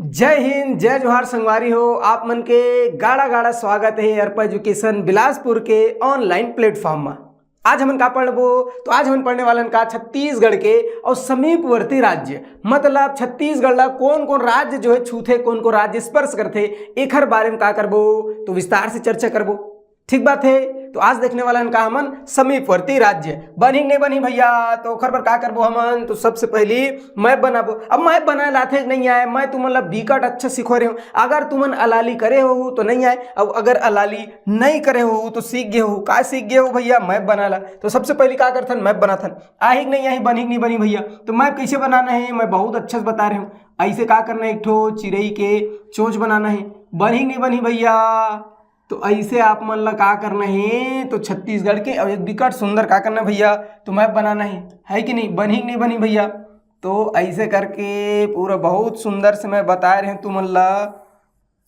जय हिंद जय जोहार संगवारी हो। आप मन के गाड़ा गाड़ा स्वागत है अर्पा एजुकेशन बिलासपुर के ऑनलाइन प्लेटफॉर्म में। आज हमन का पढ़बो तो आज हमन पढ़ने वालन का छत्तीसगढ़ के और समीपवर्ती राज्य मतलब छत्तीसगढ़ ला कौन कौन राज्य जो है छूथे, कौन कौन राज्य स्पर्श करते, एकर बारे में का करबो तो विस्तार से चर्चा करबो। ठीक बात है। तो आज देखने वाला का हमन समीपवर्ती राज्य बनी नहीं बनी भैया, तो ओखर पर का करबो हमन तो सबसे पहली मैप बनाबो। अब मैप बनाए लाथे नहीं आए, मैं तुमन ला बिकट अच्छा सिखो रहे हूँ। अगर तुमन अलाली करे हो तो नहीं आए, अब अगर अलाली नहीं करे हो तो सीख गए हो। का सीख गए हो भैया? मैप बनाला। तो सबसे पहले का करथन मैप बनाथन। आही नहीं आई बनी नहीं बनी भैया, तो मैप कैसे बनाना है मैं बहुत अच्छा से बता रहे हूँ। ऐसे का करना है, एक ठो चिड़ई के चोंच बनाना है। बनी नहीं बनी भैया, तो ऐसे आप मन ला का करना है तो छत्तीसगढ़ के और एक विकट सुंदर का करना भैया तो मैप बनाना है कि नहीं? बनी नहीं बनी भैया, तो ऐसे करके पूरा बहुत सुंदर से मैं बता रहे हैं तुम ला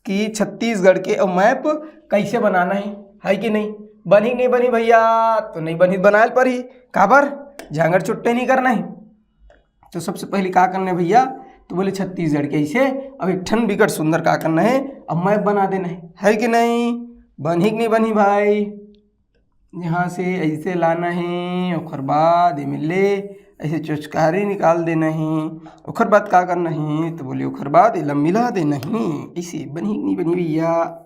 कि छत्तीसगढ़ के और मैप कैसे बनाना है कि नहीं? बनी नहीं बनी भैया, तो नहीं बनी बनाए पर ही काबर झांगड़ चुट्टे नहीं करना है। तो सबसे पहले का करना है भैया तो बोले छत्तीसगढ़ के ऐसे अब एक ठन विकट सुंदर का करना है, अब मैप बना देना है कि नहीं? बनी कि नहीं बनी भाई? यहाँ से ऐसे लाना है, ओखर बाद एमएलए ऐसे चुचकारी निकाल देना है। ओखर बाद का करना है तो बोले ओखर बाद एला मिला देना है। ऐसे बनी कि नहीं बनी भैया?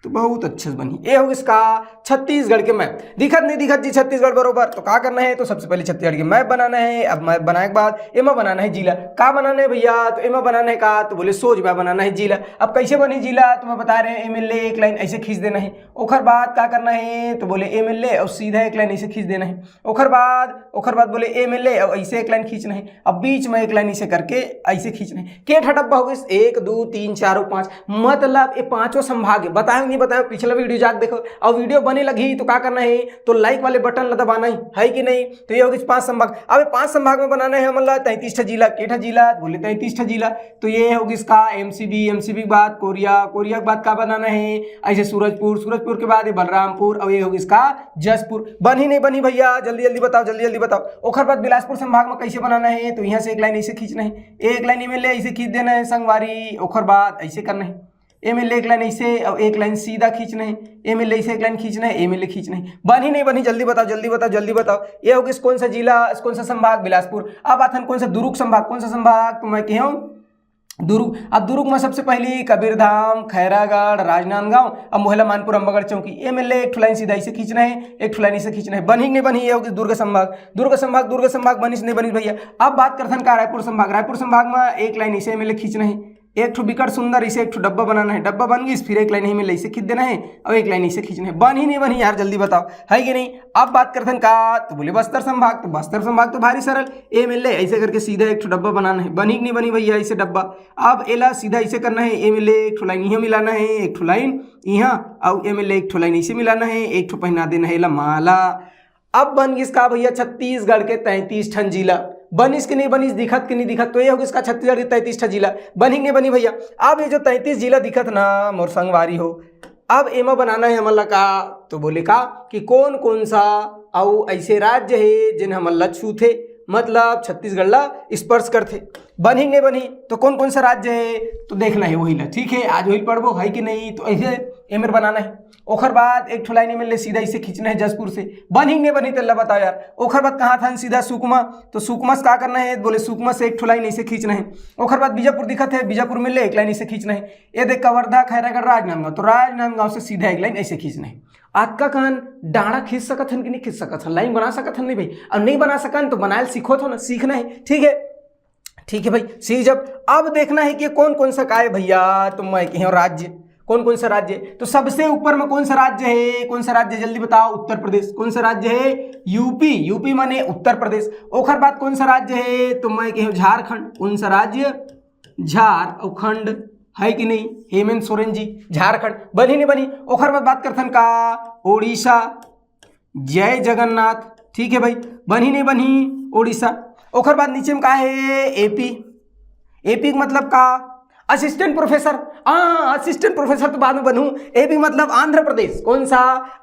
तो बहुत अच्छे से बनी। ये होगा इसका छत्तीसगढ़ के मैप। दिखत नहीं दिखत जी छत्तीसगढ़ बरोबर, तो का करना है तो सबसे पहले छत्तीसगढ़ के मैप बनाना है। अब मैप बनाने के बाद एमा बनाना है जिला। का बनाना है भैया? तो एमा बनाना है का तो बोले सोजबा बनाना है जिला। अब कैसे बनी जिला तो मैं बता रहे हैं, एमएलए एक लाइन ऐसे खींच देना है। ओखर बाद का करना है तो बोले एमएलए और सीधा एक लाइन ऐसे खींच देना है। ओखर बाद बोले एमएलए और ऐसे एक लाइन खींचना है। अब बीच में एक लाइन ऐसे करके ऐसे खींचना है। के ठडब्बा हो गए 1 2 3 4 5, मतलब ये पांचों संभाग है। बताए नहीं बताया पिछला वीडियो जाके देखो, और वीडियो बने लगी तो क्या करना है तो लाइक वाले बटन ला दबाना है कि नहीं? तो ये होगी 5 संभाग। अब 5 संभाग में बनाना है मतलब 33 जिला। केठा जिला बोले 33 जिला, तो ये होगी इसका एमसीबी के बाद कोरिया के बाद का बनाना है ऐसे सूरजपुर के बाद ये बलरामपुर, और ये होगी इसका जसपुर। बनी नहीं बनी भैया? जल्दी जल्दी बताओ। ओखर बाद बिलासपुर संभाग में कैसे बनाना है तो यहाँ से एक लाइन ऐसे खींचना है, एक लाइन एमएलए ऐसे खींच देना है संगवारी। ओखर बाद ऐसे करना है, एमएलए एक लाइन ऐसे और एक लाइन सीधा खींचना है। एमएलए ऐसे एक लाइन खींचना है, एमएलए खींचना है। बनी नहीं बनी? जल्दी बताओ। ये होगी कौन सा जिला, कौन सा संभाग? बिलासपुर। अब आथन कौन सा दुर्ग संभाग। कौन सा संभाग तो मैं कहूँ दुर्ग। अब दुर्ग में सबसे पहले कबीरधाम, खैरागढ़, राजनांदगांव, अब मोहला मानपुर, अंबागढ़ चौकी। एमएलए एक लाइन सीधा ऐसे खींचना है, एक लाइन ऐसे खींचना है। बनी नहीं बनी? ये होगी दुर्ग संभाग। बनी नहीं बनी भैया? अब बात करथन का रायपुर संभाग में एक लाइन ऐसे एमएलए खींचना है, एक ठो विकट सुंदर इसे एक ठो डब्बा बनाना है। डब्बा बन गई, फिर एक लाइन में ऐसे खींच देना है और एक लाइन ऐसे खींचना है। बनी नहीं बनी यार? जल्दी बताओ है कि नहीं? अब बात करते हैं का तो बोले बस्तर संभाग। तो बस्तर संभाग तो भारी सरल, एमएलए ऐसे करके सीधा एक ठो डब्बा बनाना है। बनी नहीं बनी भैया? ऐसे डब्बा। अब एला सीधा ऐसे करना है, एमएलए एक ठो लाइन यहाँ मिलाना है, एक ठो लाइन यहाँ, और एमएलए एक ठो लाइन ऐसे मिलाना है, एक ठो पहना देना है एला माला। अब बन गई इसका भैया छत्तीसगढ़ के 33 ठन जिला। बनिस कि नहीं बनिस? दिखत कि नहीं दिखत? तो ये होगी इसका छत्तीसगढ़ के 33 जिला। बनी नहीं बनी भैया? अब ये जो 33 जिला दिखत ना मोर संगवारी हो, अब एमा बनाना है हमन ला का तो बोले का कि कौन कौन सा और ऐसे राज्य है जिन हमन ला छूथे, मतलब छत्तीसगढ़ ला स्पर्श करथे। बनी नहीं बनी? तो कौन कौन सा राज्य है तो देखना है वही ला। ठीक है, आज वही पढ़बो है कि नहीं? तो ऐसे एमर बनाना है। ओखर बाद एक ठो लाइन में सीधा इसे खींचना है जसपुर से। बनी नहीं बनी? तो बताओ यार। ओखर बाद कहाँ था सीधा सुकमा, तो सुकमा से का करना है बोले सुकमा से एक ठो लाइन ऐसे खींचना है। ओखर बाद बीजापुर दिखत है, बीजापुर में ले एक लाइन ऐसे खींचना है। ये देख कवर्धा, खैरागढ़, राजनांदगांव, तो राजनांदगांव से सीधा एक लाइन ऐसे खींचना है। आज का कान डाढ़ा खींच सकत हन कि नहीं खींच सकत हन? लाइन बना सकत हन नहीं भाई? अब नहीं बना सकन तो बनाए सीखो तो ना, सीखना है। ठीक है भाई, सीख जब। अब देखना है कि कौन कौन सा का है भैया, तो मैं कहूँ राज्य कौन कौन सा राज्य। तो सबसे ऊपर में कौन सा राज्य है? कौन सा राज्य जल्दी बताओ? उत्तर प्रदेश। कौन सा राज्य है? यूपी माने उत्तर प्रदेश। ओखर बाद कौन सा राज्य है तो मैं कहूँ झारखंड। कौन सा राज्य? झारखंड है कि नहीं? हेमंत सोरेन जी, झारखंड। बनी नहीं बनी? ओखर बाद बात करथन का ओडिशा, जय जगन्नाथ। ठीक है भाई, बनी नहीं बनी? ओडिशा। ओखर बाद नीचे में का है? एपी मतलब का असिस्टेंट प्रोफेसर। असिस्टेंट प्रोफेसर तो बाद में बनूं। एपी मतलब आंध्र प्रदेश। कौन सा?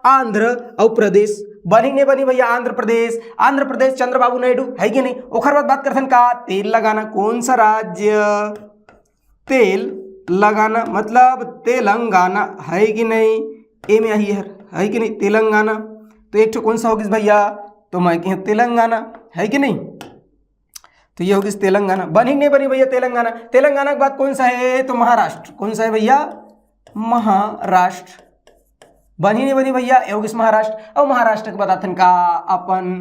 आंध्र और प्रदेश। बनी नहीं बनी भैया? आंध्र प्रदेश चंद्रबाबू नायडू है कि नहीं? ओखर बाद बात करथन का तेल लगाना। कौन सा राज्य? तेल लगाना मतलब तेलंगाना, है कि नहीं? ए में आई है कि नहीं? तेलंगाना। तो एक तो कौन सा होगी भैया? तो मैं कहीं तेलंगाना, है कि नहीं? तो ये होगी तेलंगाना। बनी नहीं बनी भैया तेलंगाना? तेलंगाना के बाद कौन सा है? तो महाराष्ट्र। कौन सा है भैया? महाराष्ट्र। बनी नहीं बनी भैया? ये होगी महाराष्ट्र। और महाराष्ट्र के बाद अथन का अपन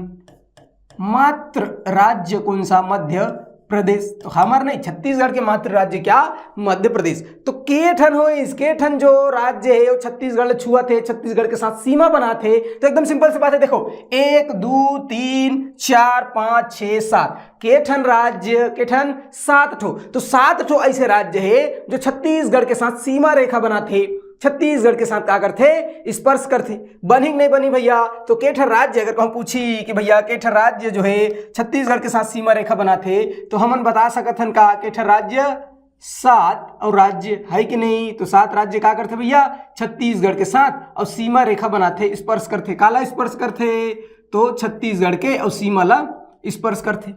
मात्र राज्य कौन सा? मध्य प्रदेश। तो हमारा नहीं, छत्तीसगढ़ के मात्र राज्य क्या? मध्य प्रदेश। तो केठन हो इसके ठन जो राज्य है वो छत्तीसगढ़ छुआ थे, छत्तीसगढ़ के साथ सीमा बना थे। तो एकदम सिंपल सी बात है, देखो 1 2 3 4 5 6 7 केठन राज्य, केठन 7 ठो। तो 7 ठो ऐसे राज्य है जो छत्तीसगढ़ के साथ सीमा रेखा बनाते, छत्तीसगढ़ के साथ क्या करते? स्पर्श करते। बनी नहीं बनी भैया? तो केठर राज्य अगर कहूँ पूछी कि भैया केठर राज्य जो है छत्तीसगढ़ के साथ सीमा रेखा बनाते, तो हमन बता सकत हन का केठर राज्य 7 और राज्य, है कि नहीं? तो 7 राज्य क्या करते भैया? छत्तीसगढ़ के साथ और सीमा रेखा बनाते, स्पर्श करते। काला स्पर्श करते? तो छत्तीसगढ़ के और सीमा ला स्पर्श करते।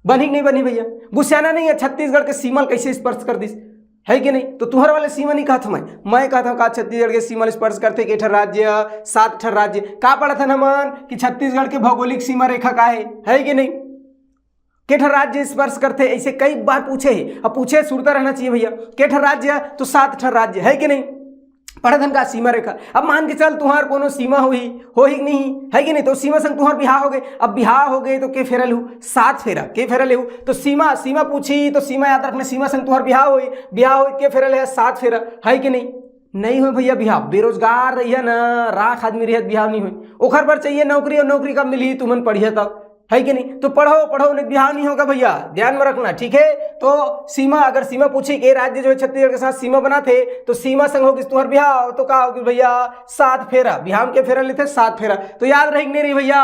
बनी नहीं बनी भैया? गुस्साना नहीं है, छत्तीसगढ़ के सीमा कैसे स्पर्श कर दिस, है कि नहीं? तो तुहर वाले सीमा नहीं कहा था, मैं कहा था छत्तीसगढ़ के सीमा स्पर्श करते के ठर राज्य 7 ठर राज्य। का पढ़ा था नमन कि छत्तीसगढ़ के भौगोलिक सीमा रेखा का है कि नहीं? के ठर राज्य स्पर्श करते, ऐसे कई बार पूछे है। अब पूछे सुनता रहना चाहिए भैया। के ठर राज्य? तो 7 ठर राज्य, है कि नहीं? पढ़न का सीमा रेखा। अब मान के चल तुहार कोनो सीमा हो ही नहीं, है कि नहीं? तो सीमा संग तुहार बिहार हो गए। अब बिहार हो गए तो के फेरल हूँ? 7 फेरा। के फेरल हूँ? तो सीमा पूछी तो सीमा याद रखना, सीमा संग तुहार बिहार हो के फेरल है 7 फेरा, है कि नहीं? नहीं हो भैया बिहार, बेरोजगार रहिए ना, राख आदमी रहिए बिहार नहीं हो। ओखर पर चाहिए नौकरी, और नौकरी कब मिली? तुमन पढ़िए तब, है कि नहीं? तो पढ़ो नहीं, बिहार नहीं होगा भैया, ध्यान में रखना, ठीक है? तो सीमा, अगर सीमा पूछी कि राज्य जो है छत्तीसगढ़ के साथ सीमा बना थे, तो सीमा संग होगी तुम्हार बिहार, तो क्या होगी भैया? 7 फेरा। बिहार के फेरा लेते 7 फेरा। तो याद रहेगी नहीं रही भैया?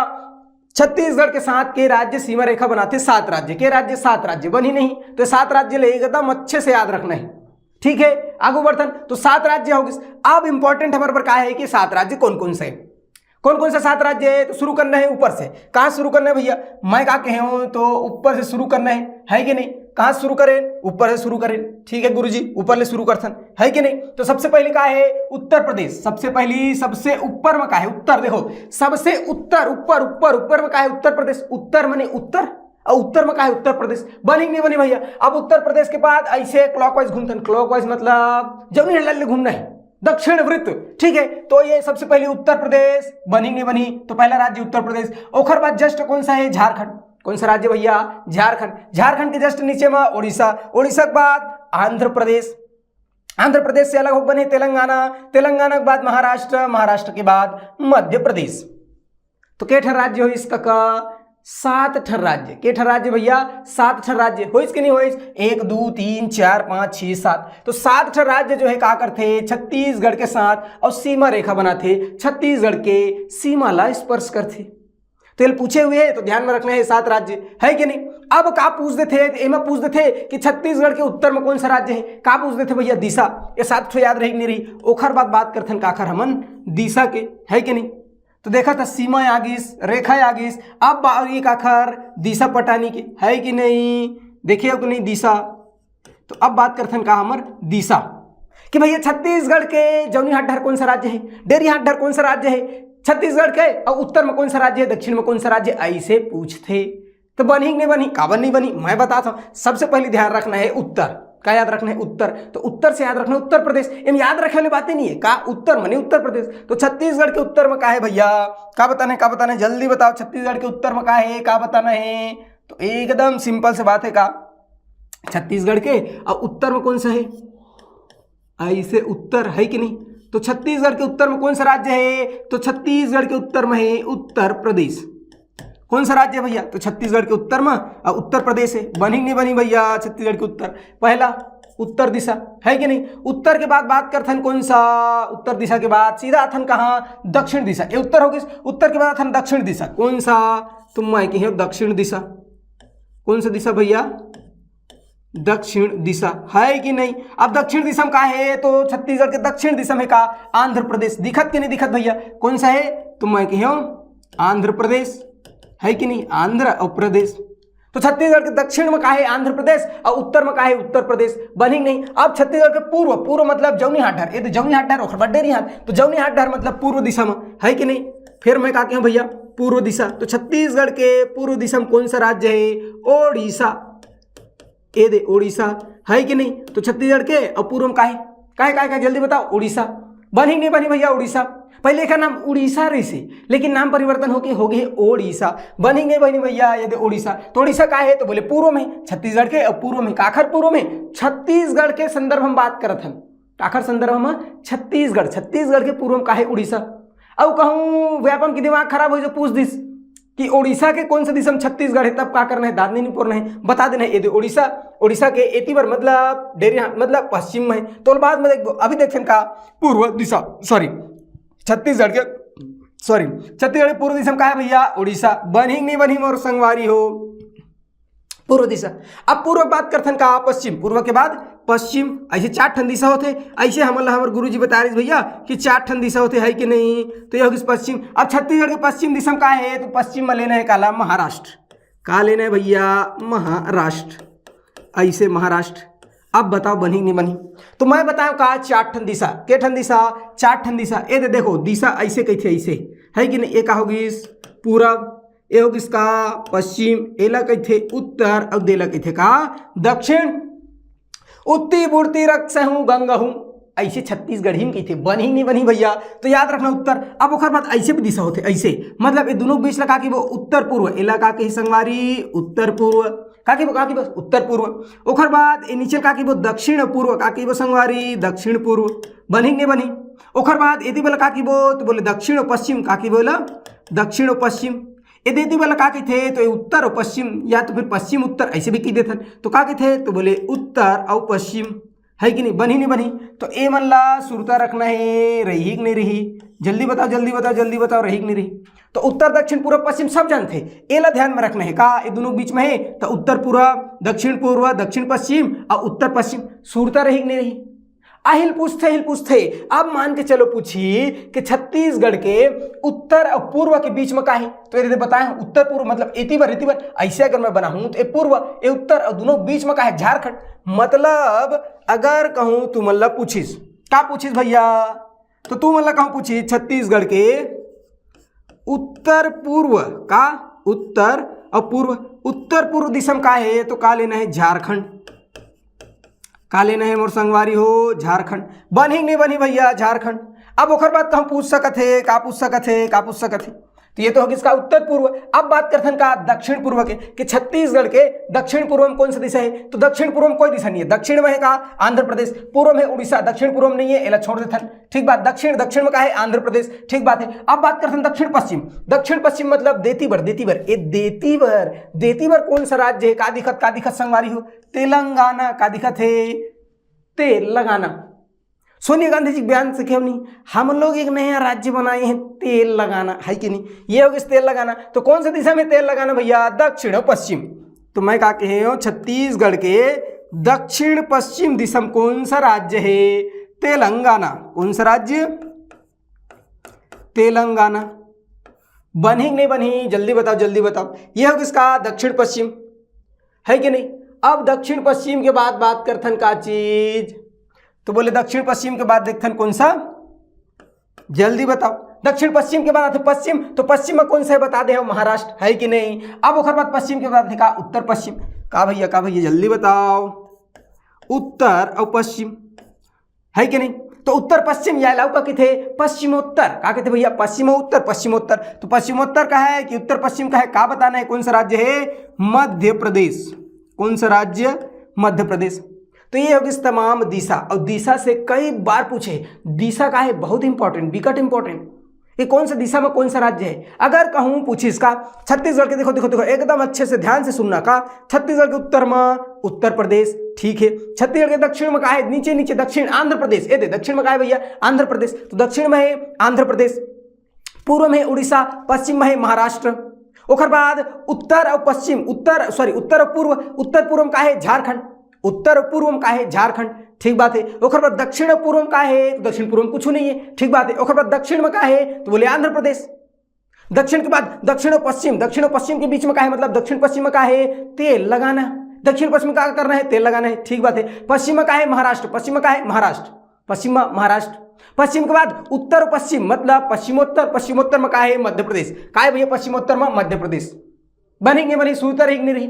छत्तीसगढ़ के साथ के राज्य सीमा रेखा बनाते 7 राज्य, के राज्य 7 राज्य, बनी नहीं? तो 7 राज्य ले एकदम अच्छे से याद रखना है, ठीक है? आगू बढ़तन तो 7 राज्य होगी। अब इंपॉर्टेंट हमारे पर क्या है कि 7 राज्य कौन कौन से, कौन कौन सा 7 राज्य है? तो शुरू करना है ऊपर से। कहाँ शुरू करना है भैया? मैं क्या कहे हूं तो ऊपर से शुरू करना है कि नहीं? कहाँ शुरू करें? ऊपर से शुरू करें, ठीक है गुरुजी, ऊपर ले शुरू करथन, है कि नहीं? तो सबसे पहले क्या है? उत्तर प्रदेश। सबसे पहली सबसे ऊपर में क्या है? उत्तर। देखो सबसे उत्तर, ऊपर में क्या है? उत्तर प्रदेश। उत्तर माने उत्तर, और उत्तर में क्या है? उत्तर प्रदेश। बनी नहीं बनी भैया? अब उत्तर प्रदेश के बाद ऐसे क्लॉकवाइज घूमते, क्लॉकवाइज मतलब जब नहीं घूमना है, दक्षिण वृत्त, ठीक है? तो ये सबसे पहले उत्तर प्रदेश। बनी नहीं बनी? तो पहला राज्य उत्तर प्रदेश। ओखर बाद जस्ट कौन सा है? झारखंड। कौन सा राज्य भैया? झारखंड। झारखंड के जस्ट नीचे में उड़ीसा। उड़ीसा के बाद आंध्र प्रदेश। आंध्र प्रदेश से अलग हो बने तेलंगाना। तेलंगाना के बाद महाराष्ट्र। महाराष्ट्र के बाद मध्य प्रदेश। तो के ठर राज्य हो इसका? 7 ठर राज्य। के ठर राज्य भैया? 7 ठर राज्य हो इसके नहीं हो? 1 2 3 4 5 6 7। तो 7 ठर राज्य जो है क्या करते? छत्तीसगढ़ के साथ और सीमा रेखा बनाते, छत्तीसगढ़ के सीमा ला स्पर्श करते। तो ये पूछे हुए है तो ध्यान में रखना है 7 राज्य, है कि नहीं? अब का पूछते थे? एमा पूछते थे कि छत्तीसगढ़ के उत्तर में कौन सा राज्य है? का पूछते थे भैया? दिशा। ये 7 ठो याद रही नहीं रही? ओखर बात करथन काखर हमन दिशा के, है कि नहीं? तो देखा था सीमा आगिस, रेखा आगिस। अब बारी काखर दिशा पटानी की, है कि नहीं? देखिए कि नहीं दिशा। तो अब बात करथन का हमर दिशा कि भैया छत्तीसगढ़ के जौनी हाटडहर कौन सा राज्य है? डेरी हाटडहर कौन सा राज्य है छत्तीसगढ़ के? और उत्तर में कौन सा राज्य है? दक्षिण में कौन सा राज्य? ऐसे पूछते। तो बनी नहीं बनी? काबर नहीं बनी? मैं बताता हूं। सबसे पहले ध्यान रखना है उत्तर। क्या याद रखना है? उत्तर। तो उत्तर से याद रखना उत्तर प्रदेश। इन याद रखने वाली बातें नहीं है। का उत्तर माने उत्तर प्रदेश। तो छत्तीसगढ़ के उत्तर में क्या है भैया? का बताना है? जल्दी बताओ। छत्तीसगढ़ के उत्तर में क्या है? का बताना है? तो एकदम सिंपल से बात है। का छत्तीसगढ़ के और उत्तर में कौन सा है? ऐसे उत्तर, है कि नहीं? तो छत्तीसगढ़ के उत्तर में कौन सा राज्य है? तो छत्तीसगढ़ के उत्तर में है उत्तर प्रदेश। कौन सा राज्य है भैया? तो छत्तीसगढ़ के उत्तर में और उत्तर प्रदेश है। बनी नहीं बनी भैया? छत्तीसगढ़ के उत्तर पहला उत्तर दिशा, है कि नहीं? उत्तर के बाद बात करथन कौन सा? उत्तर दिशा के बाद सीधा अथन कहाँ? दक्षिण दिशा। ये उत्तर होगी। उत्तर के बाद अथन दक्षिण दिशा। कौन सा? तुम मैं कही दक्षिण दिशा। कौन सा दिशा भैया? दक्षिण दिशा, है कि नहीं? अब दक्षिण दिशा में का है? तो छत्तीसगढ़ के दक्षिण दिशा में का? आंध्र प्रदेश। दिखत कि नहीं दिखत भैया? कौन सा है? तुम मैं कही आंध्र प्रदेश, है कि नहीं? आंध्र और प्रदेश। तो छत्तीसगढ़ के दक्षिण में का है आंध्र प्रदेश और उत्तर में का है उत्तर प्रदेश, बनी नहीं। अब छत्तीसगढ़ के पूर्व, पूर्व मतलब जौनी हाट डर, ये तो जौनी हाट डर ओखर बड्डेरी हाट, तो जौनी हाट डर मतलब पूर्व दिशा में है कि नहीं। फिर मैं कहा भैया पूर्व दिशा, तो छत्तीसगढ़ के पूर्व दिशा में कौन सा राज्य है, ओडिशा, ये दे ओडिशा है कि नहीं। तो छत्तीसगढ़ के और पूर्व में काहे जल्दी बताओ, उड़ीसा, बनी नहीं बनी भैया उड़ीसा, पहले का नाम उड़ीसा रही से लेकिन नाम परिवर्तन होके हो गई ओडिशा, बनी नहीं बनी भैया यदि ओडिशा। तो ओडिशा का है, तो बोले पूर्व में, छत्तीसगढ़ के और पूर्व में, काखर पूर्व में, छत्तीसगढ़ के संदर्भ हम बात करत हन, काखर संदर्भ में छत्तीसगढ़, छत्तीसगढ़ के पूर्व में का है उड़ीसा। अब कहूँ व्यापम की दिमाग खराब हो जो पूछ दिस कि ओडिशा के कौन सा दिशा में छत्तीसगढ़ है, तब क्या करना है, दादनी नहीं पूरना है, बता देना है। ये ओडिशा, ओडिशा के एतिवर मतलब डेरी मतलब पश्चिम में, तो बाद में देख अभी देखें का पूर्व दिशा, सॉरी छत्तीसगढ़ के छत्तीसगढ़ के पूर्व दिशा में का है भैया उड़ीसा, बनी नहीं बनी मोर संगवारी हो पूर्व दिशा। अब पूर्व बात करथन का पश्चिम, पूर्व के बाद पश्चिम, ऐसे 4 ठन दिशा होते, ऐसे हमारे गुरु जी बता रहे भैया कि 4 ठन दिशा होते है कि नहीं। तो ये होगी पश्चिम। अब छत्तीसगढ़ के पश्चिम दिशा में का है, तो पश्चिम में लेना है काला महाराष्ट्र, का लेना है भैया महाराष्ट्र, ऐसे महाराष्ट्र। अब बताओ बनी नहीं बनी, तो मैं बताऊं का 4 ठन दिशा, के ठन दिशा, 4 ठन दिशा। ये देखो दिशा ऐसे कैसे ऐसे है कि नहीं, ये का होगी पूरब, ये होगी इसका पश्चिम, एला कहते उत्तर, और देला कहते का दक्षिण। उत्ती बुड़ती रक्स हूँ गंगा हूँ, ऐसे छत्तीसगढ़ी में कहते, बनी नहीं बनी भैया, तो याद रखना उत्तर। अब ओखर बाद ऐसे भी दिशा होते, ऐसे मतलब ये दोनों बीच लगा कि वो उत्तर पूर्व, एला का के संगवारी उत्तर पूर्व, का की बस उत्तर पूर्व। ओखर बाद ये नीचे का की वो दक्षिण पूर्व, का की वो संगवारी दक्षिण पूर्व, बनी नहीं बनी। ओखर बाद यदि बोला का की वो, तो बोले दक्षिण और पश्चिम, का की बोला दक्षिण और पश्चिम। यदि वाला का थे, तो उत्तर और पश्चिम, या तो फिर पश्चिम उत्तर ऐसे भी कह देते, तो का थे, तो बोले उत्तर और पश्चिम, है कि नहीं, बनी नहीं बनी। तो ए मन ला सुरता रखना है, रही कि नहीं रही, जल्दी बताओ जल्दी बताओ जल्दी बताओ, रही कि नहीं रही। तो उत्तर दक्षिण पूर्व पश्चिम सब जानते, ए ला ध्यान में रखना है का, ये दोनों बीच में है, तो उत्तर पूर्व दक्षिण पश्चिम और उत्तर पश्चिम, सुरता रही कि नहीं रही। हिल पूछते अब मान के चलो पूछी कि छत्तीसगढ़ के उत्तर और पूर्व के बीच में का है, तो ये बताए उत्तर पूर्व मतलब एतिवर, ऐसे अगर मैं बनाऊं तो ये पूर्व ये उत्तर और दोनों बीच में का है झारखंड। मतलब अगर कहूं तू मतलब पूछिस का पूछिस भैया, तो तू मतलब कहूं पूछिस छत्तीसगढ़ के उत्तर पूर्व का, उत्तर और पूर्व, उत्तर पूर्व दिशा में का है, तो का लेना है झारखंड, का लेना है मोर संगवारी हो झारखंड, बनी नहीं बनी भैया झारखंड। अब ओखर बात कहूँ पूछ सकत है, का पूछ सकत है, तो ये तो होगी इसका उत्तर पूर्व। अब बात करथन का दक्षिण पूर्व के, कि छत्तीसगढ़ के दक्षिण पूर्व में कौन सा दिशा है, तो दक्षिण पूर्व में कोई दिशा नहीं है, दक्षिण में है का आंध्र प्रदेश, पूर्व में उड़ीसा, दक्षिण पूर्व में नहीं है, एला छोड़ देथन, ठीक बात। दक्षिण में का है आंध्र प्रदेश, ठीक बात है। अब बात करथन दक्षिण पश्चिम मतलब देतीवर, ये देतीवर कौन सा राज्य है, का दिखत संगवारी हो, तेलंगाना, का दिखत है तेलंगाना। सोनिया गांधी जी बयान से क्यों नहीं, हम लोग एक नया राज्य बनाए हैं तेल लगाना, है कि नहीं, ये होगी तेल लगाना। तो कौन सा दिशा में तेल लगाना भैया, दक्षिण और पश्चिम। तो मैं कहा कहे हो छत्तीसगढ़ के दक्षिण पश्चिम दिशा में कौन सा राज्य है, तेलंगाना, कौन सा राज्य, तेलंगाना। बनी नहीं बनी, जल्दी बताओ, ये होगी इसका दक्षिण पश्चिम, है कि नहीं। अब दक्षिण पश्चिम के बाद बात करथन का चीज, तो बोले दक्षिण पश्चिम के बाद देखथन कौन सा, जल्दी बताओ। दक्षिण पश्चिम के बाद आते पश्चिम, तो पश्चिम में कौन सा है बता दे, महाराष्ट्र, है कि नहीं। अब ओखर बाद पश्चिम के बाद देखा उत्तर पश्चिम, का भैया जल्दी बताओ, उत्तर और पश्चिम, है कि नहीं। तो उत्तर पश्चिम या लाउ का थे पश्चिमोत्तर, का कहते भैया पश्चिमोत्तर। तो पश्चिमोत्तर का है कि उत्तर पश्चिम का है, का बताना है, कौन सा राज्य है, मध्य प्रदेश, कौन सा राज्य, मध्य प्रदेश। तो ये होगी तमाम दिशा, और दिशा से कई बार पूछे, दिशा का है बहुत इंपॉर्टेंट, विकट इंपॉर्टेंट, ये कौन सा दिशा में कौन सा राज्य है। अगर कहूँ पूछी इसका छत्तीसगढ़ के, देखो एकदम अच्छे से ध्यान से सुनना का, छत्तीसगढ़ के उत्तर में उत्तर प्रदेश, ठीक है। छत्तीसगढ़ के दक्षिण में का है, नीचे दक्षिण आंध्र प्रदेश, ये दक्षिण में का है भैया आंध्र प्रदेश, तो दक्षिण में है आंध्र प्रदेश, पूर्व में उड़ीसा, पश्चिम में है महाराष्ट्र। ओखर बाद उत्तर और पश्चिम, उत्तर और पूर्व, उत्तर पूर्व में का है झारखंड, उत्तर पूर्व में का है झारखंड, ठीक बात है। ओखर बाद दक्षिण पूर्व में का है, तो दक्षिण पूर्व में कुछ नहीं है, ठीक बात है। ओखर बाद दक्षिण में का है, तो बोले आंध्र प्रदेश। दक्षिण के बाद दक्षिण और पश्चिम के बीच में क्या है, मतलब दक्षिण पश्चिम में क्या है, तेल लगाना। दक्षिण पश्चिम में क्या करना है, तेल लगाना है, ठीक बात है। पश्चिम में क्या है, महाराष्ट्र, पश्चिम में क्या है, महाराष्ट्र, पश्चिम में महाराष्ट्र। पश्चिम के बाद उत्तर और पश्चिम, मतलब पश्चिमोत्तर में क्या है, मध्य प्रदेश। क्या है भैया, पश्चिमोत्तर में मध्य प्रदेश। बनेंगे बनी सुरता रही नहीं रही,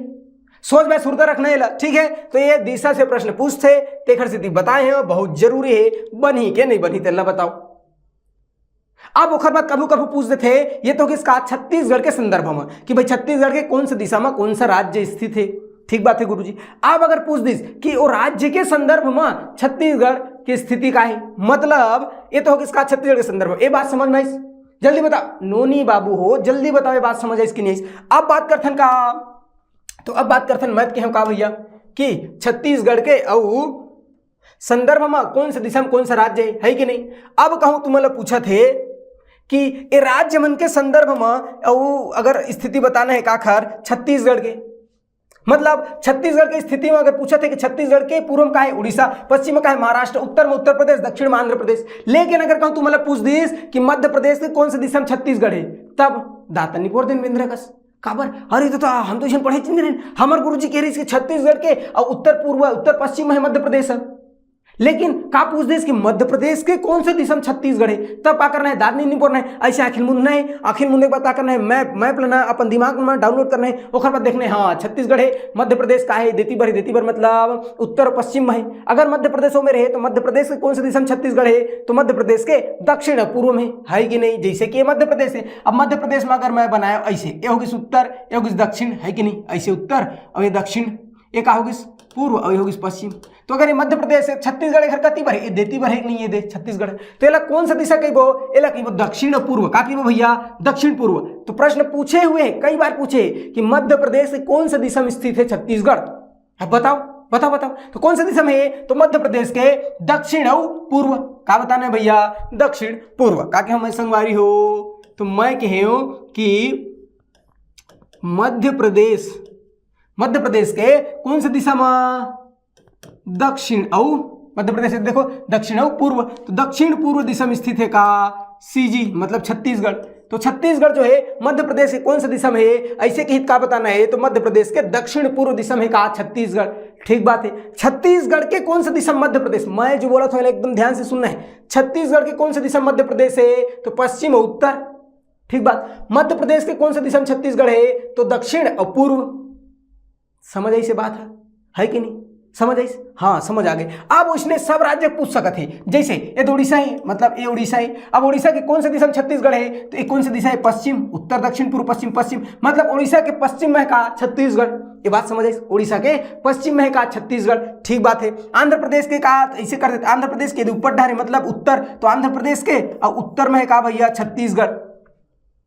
सोच में सुरता रखना है, ठीक है। तो ये दिशा से प्रश्न पूछते तेखर स्थिति बताए हैं, बहुत जरूरी है। बनी के नहीं बनी तेला बताओ। अब ओखर बाद कभू कभू पूछते थे, ये तो किसका, छत्तीसगढ़ के संदर्भ में, कि भाई छत्तीसगढ़ के कौन सी दिशा में कौन सा राज्य स्थित है, ठीक बात है गुरुजी। अब अगर पूछ दीस कि वो राज्य के संदर्भ में छत्तीसगढ़ की स्थिति का है, मतलब ये तो किसका, छत्तीसगढ़ के संदर्भ में। ये बात समझ में आई, जल्दी बताओ। नोनी बाबू हो, जल्दी बताओ ये बात समझ आई इसकी नहीं। अब बात करथन का, तो अब बात करथन मैथ के हम का भैया, कि छत्तीसगढ़ के औ संदर्भ में कौन सा दिशा में कौन सा राज्य है कि नहीं। अब कहूं तुम्हारा पूछा थे कि ये राज्य मन के संदर्भ में और अगर स्थिति बताना है काखर, छत्तीसगढ़ के, मतलब छत्तीसगढ़ की स्थिति में अगर पूछा थे कि छत्तीसगढ़ के पूर्व में का है उड़ीसा, पश्चिम में का है महाराष्ट्र, उत्तर में उत्तर प्रदेश, दक्षिण में आंध्र प्रदेश। लेकिन अगर कहूं तुम्हारा पूछ दीस कि मध्य प्रदेश के कौन सी दिशा में छत्तीसगढ़ है, तब दातनी पोर दिन बिंद्र कस काबर, अरे तो हम तो पढ़े नहीं, हमारे गुरुजी कह रही है कि छत्तीसगढ़ के और उत्तर पूर्व उत्तर पश्चिम में मध्य प्रदेश है। लेकिन का पूछ दे कि मध्य प्रदेश के कौन से दिशा में छत्तीसगढ़ है, तब क्या करना है, दादनी नहीं पढ़ना है, ऐसे आखिर मुंदना है। आखिर मुंदने के बाद क्या करना है, मैप लेना, अपन दिमाग में डाउनलोड करना है, ओखर बाद देखना है, हाँ छत्तीसगढ़ है, मध्य प्रदेश का है, देती भर मतलब उत्तर और पश्चिम में है। अगर मध्य प्रदेशों में रहे तो मध्य प्रदेश के कौन से दिशा में छत्तीसगढ़ है, तो मध्य प्रदेश के दक्षिण पूर्व में है कि नहीं, जैसे कि मध्य प्रदेश है। अब मध्य प्रदेश में अगर मैं बनाया ऐसे, ये होगी उत्तर, ये होगी दक्षिण, है कि नहीं, ऐसे उत्तर और ये दक्षिण, ये का होगी पूर्व और ये होगी पश्चिम। तो अगर ये मध्य प्रदेश है, छत्तीसगढ़ घर कति भर, ये देती भर है कि नहीं, ये दे छत्तीसगढ़, तो ये कौन सा दिशा कही वो, ये कही वो दक्षिण पूर्व, का कही वो भैया, दक्षिण पूर्व। तो प्रश्न पूछे हुए कई बार पूछे कि मध्य प्रदेश कौन सा दिशा में स्थित है छत्तीसगढ़, अब बताओ बताओ बताओ। तो कौन सा दिशा में है, तो मध्य प्रदेश के दक्षिण और पूर्व। का बताना है भैया, दक्षिण पूर्व। का के हम संगवारी हो, तो मैं कहे कि मध्य प्रदेश के कौन सी दिशा में, दक्षिण और मध्य प्रदेश देखो दक्षिण और पूर्व, तो दक्षिण पूर्व दिशा में स्थित है का, सीजी मतलब छत्तीसगढ़। तो छत्तीसगढ़ जो है मध्य प्रदेश के कौन सा दिशा में है, ऐसे के हित का बताना है, तो मध्य प्रदेश के दक्षिण पूर्व दिशा में का, छत्तीसगढ़, ठीक बात है। छत्तीसगढ़ के कौन सा दिशा मध्य प्रदेश, मैं जो बोला था एकदम ध्यान से सुनना है। छत्तीसगढ़ के कौन सा दिशा मध्य प्रदेश है, तो पश्चिम और उत्तर, ठीक बात। मध्य प्रदेश के कौन सा दिशा में छत्तीसगढ़ है, तो दक्षिण और पूर्व। समझ आई से बात है कि नहीं, समझ आई, हाँ समझ आ गए। अब उसने सब राज्य पूछ सकते हैं, जैसे ये तो उड़ीसा है, मतलब ये उड़ीसा है। अब उड़ीसा के कौन सा दिशा में छत्तीसगढ़ है, तो ये कौन सा दिशा है, पश्चिम, उत्तर, दक्षिण, पूर्व, पश्चिम, पश्चिम, मतलब उड़ीसा के पश्चिम में का छत्तीसगढ़। ये बात समझ आई, उड़ीसा के पश्चिम में का छत्तीसगढ़, ठीक बात है। आंध्र प्रदेश के का ऐसे कर देते, आंध्र प्रदेश के ऊपर ढारे मतलब उत्तर, तो आंध्र प्रदेश के और उत्तर में का भैया छत्तीसगढ़।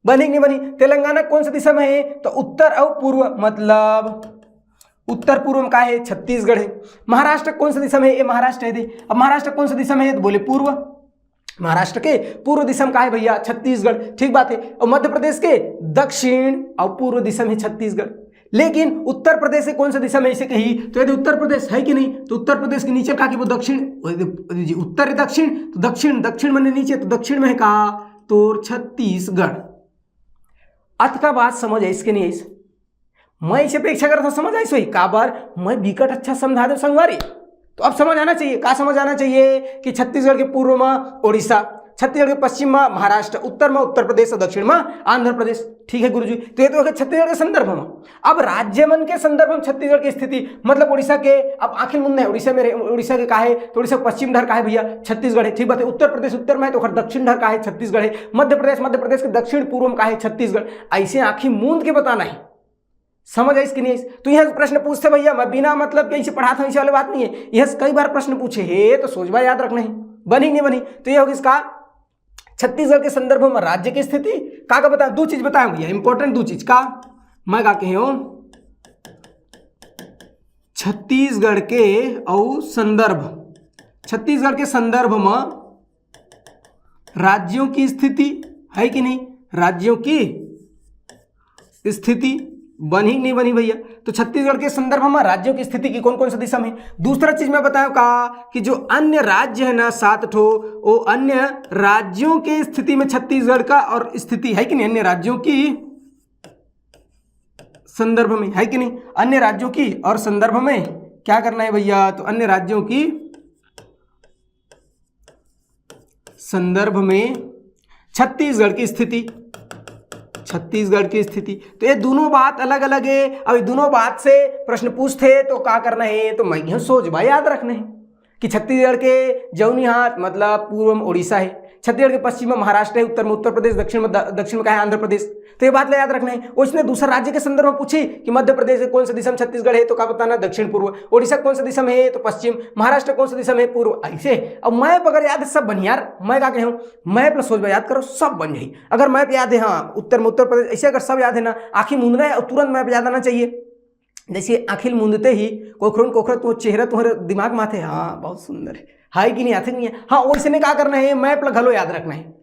बनी नहीं बनी। तेलंगाना कौन सा दिशा में है, तो उत्तर और पूर्व, मतलब उत्तर पूर्व में का है, छत्तीसगढ़ है। महाराष्ट्र कौन सा दिशा में है, ये महाराष्ट्र है दे। अब महाराष्ट्र कौन सा दिशा में है, तो बोले पूर्व, महाराष्ट्र के पूर्व दिशा में का है भैया, छत्तीसगढ़, ठीक बात है। और मध्य प्रदेश के दक्षिण और पूर्व दिशा में छत्तीसगढ़। लेकिन उत्तर प्रदेश से कौन सा दिशा में ऐसे कही, तो यदि उत्तर प्रदेश है कि नहीं, तो उत्तर प्रदेश के नीचे का कि वो दक्षिण, उत्तर दक्षिण, तो दक्षिण में नीचे, तो दक्षिण में का तो छत्तीसगढ़। अर्थ का बात समझ है इसके नहीं, ऐसे मैं इसे अपेक्षा करता था समझ आई सोई का बार मैं विकट अच्छा समझा दो संगवारी। तो अब समझ आना चाहिए, का समझ आना चाहिए कि छत्तीसगढ़ के पूर्व में उड़ीसा, छत्तीसगढ़ के पश्चिम में महाराष्ट्र, उत्तर में उत्तर प्रदेश और दक्षिण में आंध्र प्रदेश, ठीक है गुरुजी। तो ये तो छत्तीसगढ़ के संदर्भ में। अब राज्य मन के संदर्भ में छत्तीसगढ़ की स्थिति, मतलब उड़ीसा के, अब आखिर मुन्ना है उड़ीसा में, उड़ीसा के का है, तो उड़ीसा पश्चिम ढर का है भैया, छत्तीसगढ़ है, ठीक बात है। उत्तर प्रदेश उत्तर में है तो दक्षिण ढर का है, छत्तीसगढ़ है। मध्य प्रदेश के दक्षिण पूर्व में का है, छत्तीसगढ़। ऐसे आखिर मूंद के बताना है, समझ आई इसकी नहीं। तो यह प्रश्न पूछते भैया, मैं बिना मतलब कैसे पढ़ाता हूँ, इसे वाली बात नहीं है। यह कई बार प्रश्न पूछे है, तो सोचवा याद रखना है, बनी नहीं बनी। तो यह होगी इसका छत्तीसगढ़ के संदर्भ में राज्य की स्थिति का बता, दो चीज बताया भैया, इंपॉर्टेंट दो चीज का मैं का कहे हूं, छत्तीसगढ़ के और संदर्भ, छत्तीसगढ़ के संदर्भ में राज्यों की स्थिति है कि नहीं, राज्यों की स्थिति बनी नहीं बनी भैया। तो छत्तीसगढ़ के संदर्भ में राज्यों की स्थिति की कौन कौन सा दिशा में। दूसरा चीज मैं बताऊं कहा कि जो अन्य राज्य है ना 7 ठो, वो अन्य राज्यों के स्थिति में छत्तीसगढ़ का और स्थिति है कि नहीं, अन्य राज्यों की संदर्भ में है कि नहीं, अन्य राज्यों की और संदर्भ में क्या करना है भैया, तो अन्य राज्यों की संदर्भ में छत्तीसगढ़ की स्थिति, छत्तीसगढ़ की स्थिति। तो ये दोनों बात अलग अलग है। अब दोनों बात से प्रश्न पूछते तो क्या करना है, तो मैं सोच भाई याद रखना है कि छत्तीसगढ़ के जौनी हाथ मतलब पूर्व में उड़ीसा है, छत्तीसगढ़ के पश्चिम में महाराष्ट्र है, उत्तर में उत्तर प्रदेश, दक्षिण में क्या है, आंध्र प्रदेश। तो ये बात याद रखना है। उसने दूसरा राज्य के संदर्भ में पूछी कि मध्य प्रदेश कौन सा दिशा में छत्तीसगढ़ है, तो क्या बताना दक्षिण पूर्व, उड़ीसा कौन सा दिशा में है, तो पश्चिम, महाराष्ट्र कौन सा दिशा में है, पूर्व। ऐसे अब मैप अगर याद है सब बन यार, मैं क्या कहूँ मैप प्लस सोच याद करो सब बन जाए। अगर मैप याद है हाँ उत्तर में उत्तर प्रदेश, ऐसे अगर सब याद है ना, आंखें मूंदना है और तुरंत मैप याद आना चाहिए। जैसे आंखें मूंदते ही कोखरून कोखरा तो चेहरा तुम्हारे दिमाग में आते, हाँ बहुत सुंदर है कि नहीं, आते नहीं है, हाँ वैसे ने क्या करना है, मैप घलो याद रखना है।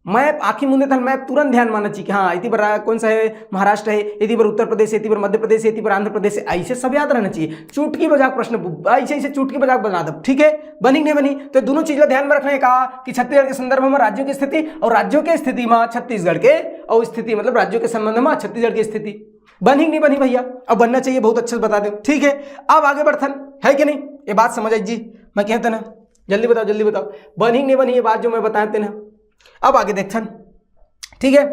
मैप आंखें मूंदे था मैप तुरंत ध्यान मानना चाहिए कि हाँ इति पर कौन सा है, महाराष्ट्र है, इति पर उत्तर प्रदेश है, इति पर मध्य प्रदेश है, इति पर आंध्र प्रदेश है, ऐसे सब याद रहना चाहिए। चुटकी बजाक प्रश्न ऐसे ऐसे चुटकी बजाक बना दो, ठीक है, बनी नहीं बनी। तो दोनों चीजें ध्यान में रखना है कहा कि छत्तीसगढ़ के संदर्भ में राज्यों की स्थिति और राज्यों के स्थिति में छत्तीसगढ़ के और स्थिति मतलब राज्यों के संबंध में छत्तीसगढ़ की स्थिति बनी नहीं बनी भैया, अब बनना चाहिए, बहुत अच्छे से बता दो, ठीक है। अब आगे बढ़थन है कि नहीं, ये बात समझ आई जी, मैं कहते ना जल्दी बताओ बनी नहीं बनी ये बात जो मैं बताते ना। अब आगे देखथन, ठीक है,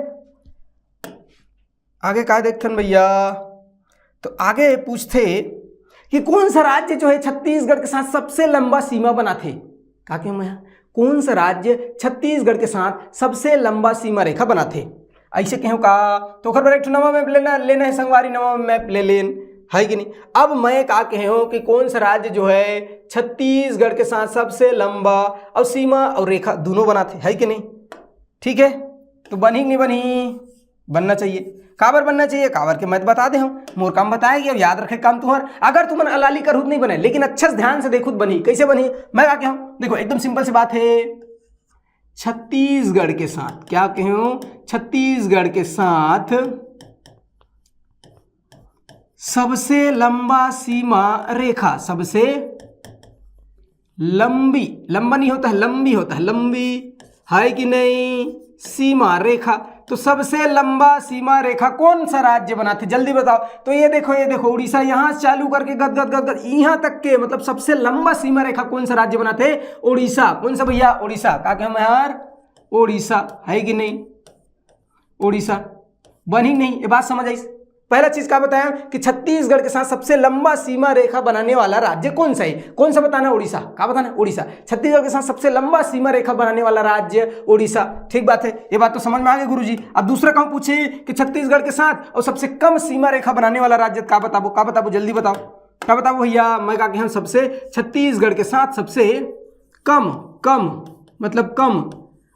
आगे क्या देखथन भैया, तो आगे पूछते कि कौन सा राज्य जो है छत्तीसगढ़ के साथ सबसे लंबा सीमा बनाते, क्या कहूं मैं, कौन सा राज्य छत्तीसगढ़ के साथ सबसे लंबा सीमा रेखा बनाते, ऐसे कहूँ का तो खबर एक नवा मैप लेना है संगवारी, नवा मैप ले लेन है कि नहीं। अब मैं क्या कहूँ कि कौन सा राज्य जो है छत्तीसगढ़ के साथ सबसे लंबा और सीमा और रेखा दोनों बनाते है कि नहीं, ठीक है। तो बनी नहीं बनी, बनना चाहिए, काबर बनना चाहिए, काबर के मैं बता दे हूँ, मोर काम बताएगी, अब याद रखे काम तुम्हार। अगर तुम अलाली कर नहीं बने लेकिन अच्छा से ध्यान से देखो बनी कैसे बनी, मैं क्या कहूँ देखो एकदम सिंपल सी बात है, छत्तीसगढ़ के साथ क्या कहूं, छत्तीसगढ़ के साथ सबसे लंबा सीमा रेखा, सबसे लंबी, लंबा नहीं होता है लंबी होता है, लंबी है कि नहीं, सीमा रेखा। तो सबसे लंबा सीमा रेखा कौन सा राज्य बनाते, जल्दी बताओ। तो ये देखो उड़ीसा, यहां से चालू करके गद गद गद गद यहां तक के मतलब सबसे लंबा सीमा रेखा कौन सा राज्य बनाते, उड़ीसा। कौन सा भैया, उड़ीसा। क्या कहूं मैं यार, उड़ीसा है कि नहीं, उड़ीसा। बनी नहीं, ये बात समझ आई। पहला चीज क्या बताया कि छत्तीसगढ़ के साथ सबसे लंबा सीमा रेखा बनाने वाला राज्य कौन सा है, कौन सा बताना, उड़ीसा। क्या बताना, उड़ीसा। छत्तीसगढ़ के साथ सबसे लंबा सीमा रेखा बनाने वाला राज्य उड़ीसा, ठीक बात है, ये बात तो समझ में आ गई गुरुजी। अब दूसरा काम पूछे कि छत्तीसगढ़ के साथ और सबसे कम सीमा रेखा बनाने वाला राज्य क्या बताओ, जल्दी बताओ, क्या बताओ भैया। मैं क्या कहूं, सबसे छत्तीसगढ़ के साथ सबसे कम मतलब कम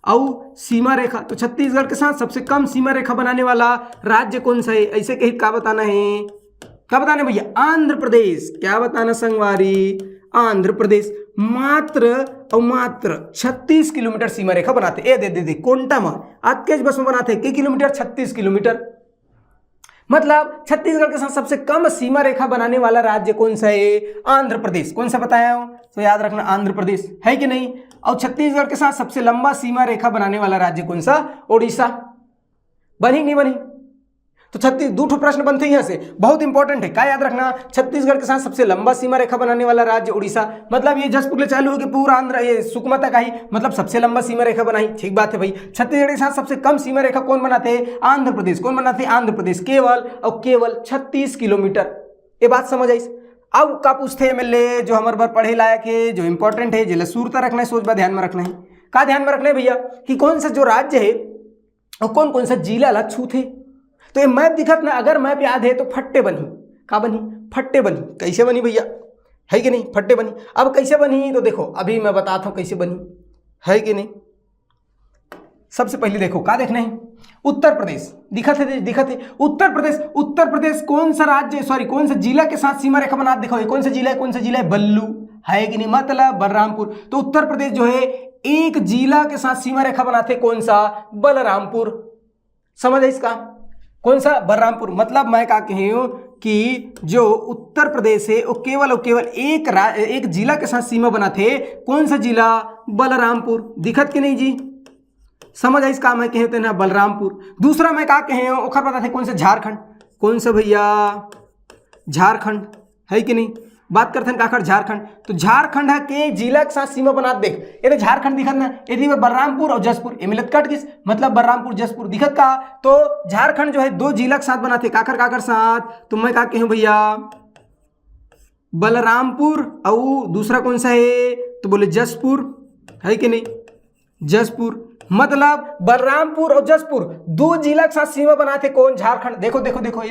और सीमा रेखा, तो छत्तीसगढ़ के साथ सबसे कम सीमा रेखा बनाने वाला राज्य कौन सा है, ऐसे कहीं क्या बताना है, क्या बताना भैया, आंध्र प्रदेश। क्या बताना संगवारी, आंध्र प्रदेश। मात्र 36 किलोमीटर सीमा रेखा बनाते, ए दे कोंटा में आज के बस में बनाते कई किलोमीटर, 36 किलोमीटर। मतलब छत्तीसगढ़ के साथ सबसे कम सीमा रेखा बनाने वाला राज्य कौन सा है, आंध्र प्रदेश। कौन सा बताया हूं, तो याद रखना आंध्र प्रदेश है कि नहीं। और छत्तीसगढ़ के साथ सबसे लंबा सीमा रेखा बनाने वाला राज्य कौन सा, उड़ीसा। बनी नहीं बनी, तो 36 दो प्रश्न बनते हैं यहाँ से, बहुत इंपॉर्टेंट है। क्या याद रखना, छत्तीसगढ़ के साथ सबसे लंबा सीमा रेखा बनाने वाला राज्य उड़ीसा। मतलब ये जसपुर चालू हो कि पूरा आंध्र ये सुकमा तक आई, मतलब सबसे लंबा सीमा रेखा बनाई, ठीक बात है भाई। छत्तीसगढ़ के साथ सबसे कम सीमा रेखा कौन बनाते हैं, आंध्र प्रदेश। कौन बनाते हैं, आंध्र प्रदेश। केवल 36 किलोमीटर, ये बात समझ आई। अब का पूछते हैं मिले जो हमारे बार पढ़े लायक है, जो इंपॉर्टेंट है, जिला सूरता रखना है, सोच बा ध्यान में रखना है। का ध्यान में रखना है भैया कि कौन सा जो राज्य है और कौन कौन सा जिला ला छूते। तो ये मैप दिखत ना, अगर मैप याद है तो फट्टे बनी, का बनी, फट्टे बनी। कैसे बनी भैया, है कि नहीं, फट्टे बनी। अब कैसे बनी, तो देखो अभी मैं बताता हूं कैसे बनी, है कि नहीं। सबसे पहले देखो क्या देखना है, उत्तर प्रदेश दिखत है उत्तर प्रदेश कौन सा राज्य, सॉरी कौन सा जिला के साथ सीमा रेखा बना, देखो कौन सा जिला है, बल्लू, है कि नहीं, मतलब बलरामपुर। तो उत्तर प्रदेश जो है एक जिला के साथ सीमा रेखा बनाते, कौन सा, बलरामपुर। समझ है इसका, कौन सा, बलरामपुर। मतलब मैं क्या कहूं कि जो उत्तर प्रदेश है वो केवल और केवल एक जिला के साथ सीमा बना थे। कौन सा जिला? बलरामपुर। दिखत कि नहीं जी? समझ आई? इस काम है कहते हैं बलरामपुर। दूसरा मैं क्या कहे ओखर पता थे कौन सा? झारखंड। कौन सा भैया? झारखंड है कि नहीं? बात करते हैं काकर झारखंड। तो झारखंड है के जिला के साथ सीमा बना देख, ये झारखंड दिखत ना, यदि बलरामपुर और जसपुर ये मिलत कट किस मतलब बलरामपुर जसपुर दिखत का। तो झारखंड जो है दो जिला के साथ बना थे, काकर साथ। तो मैं क्या कहूँ भैया? बलरामपुर और दूसरा कौन सा है? तो बोले जसपुर, है कि नहीं? जसपुर मतलब बलरामपुर और जसपुर दो जिला के साथ सीमा बनाते कौन? झारखंड। देखो देखो देखो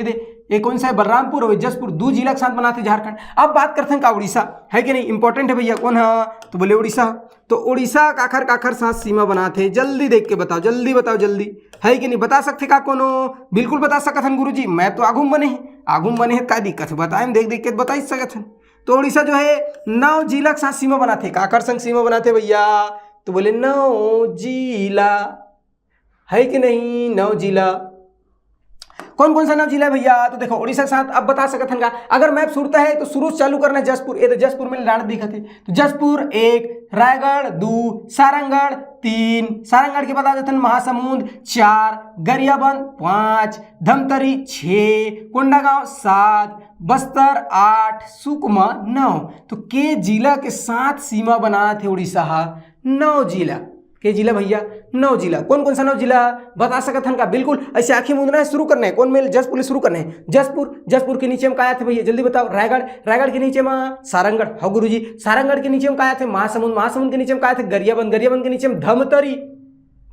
ये कौन सा है? बलरामपुर और जसपुर दो जिला के साथ बनाते झारखंड। अब बात करते हैं का उड़ीसा, है कि नहीं? इंपॉर्टेंट है भैया। कौन है? तो बोले उड़ीसा। तो उड़ीसा काखर साथ सीमा बनाते, जल्दी देख के बताओ, जल्दी बताओ, जल्दी, है कि नहीं? बता सकते का कोनो? बिल्कुल बता सकत हन गुरुजी, मैं तो आगुम बने है, का दिक्कत है? बताएं देख देख के बता सकत हन। तो उड़ीसा जो है 9 जिला के साथ सीमा बनाते, काखर संग सीमा बनाते भैया? तो बोले 9 जिला, है कि नहीं? 9 जिला। कौन कौन सा 9 जिला भैया? तो देखो उड़ीसा के साथ अब बता सकते हैं का। अगर मैप सुरता है तो शुरू चालू करना है जसपुर। ये तो जसपुर में लाड़ दिखत है, तो जसपुर 1, रायगढ़ 2, सारंगढ़ 3, सारंगढ़ के बाद आ जाते हैं महासमुंद 4, गरियाबंद 5, धमतरी 6, कोंडागांव 7, बस्तर 8, सुकमा 9। तो के जिला के साथ सीमा बना थे उड़ीसा? 9 जिला। के जिला भैया? 9 जिला। कौन कौन सा 9 जिला बता सकते हैं का? बिल्कुल ऐसे आंखें मूंदना है, शुरू करना है। कौन में? जसपुर शुरू करना है। जसपुर के नीचे में क्या थे भैया? जल्दी बताओ। रायगढ़ के नीचे में सारंगढ़, हाँ गुरुजी। सारंगढ़ के नीचे में क्या थे? महासमुंद के नीचे में क्या थे? गरियाबंद के नीचे में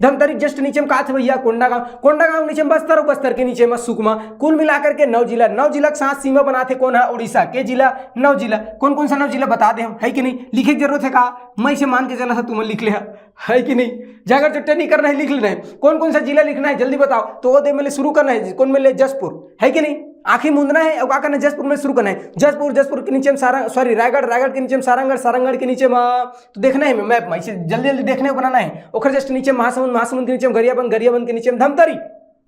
धमतरी जस्ट नीचे में कहा थे भैया? कोंडागांव नीचे में बस्तर, और बस्तर के नीचे में सुकमा। कुल मिलाकर के 9 जिला। 9 जिला के साथ सीमा बनाते कौन है? उड़ीसा। के जिला? 9 जिला। कौन कौन सा 9 जिला बता दे हम, है कि नहीं? लिखे की जरूरत है का? मैं इसे मान के चला था तुम लिख ले, है कि नहीं? जाकर चट्टे नहीं करना है, लिख लेना है। कौन कौन सा जिला लिखना है जल्दी बताओ। तो वो दे में शुरू करना है। कौन में? जसपुर, है कि नहीं? आंखें मूंदना है और क्या करना है? जसपुर में शुरू करना है। जसपुर के नीचे में रायगढ़ के नीचे में सारंगढ़ के नीचे में तो देखना है मैप में, इसे जल्दी जल्दी देखने को बनाना है। ओखर जस्ट नीचे महासमुंद के नीचे में गरियाबंद के नीचे में धमतरी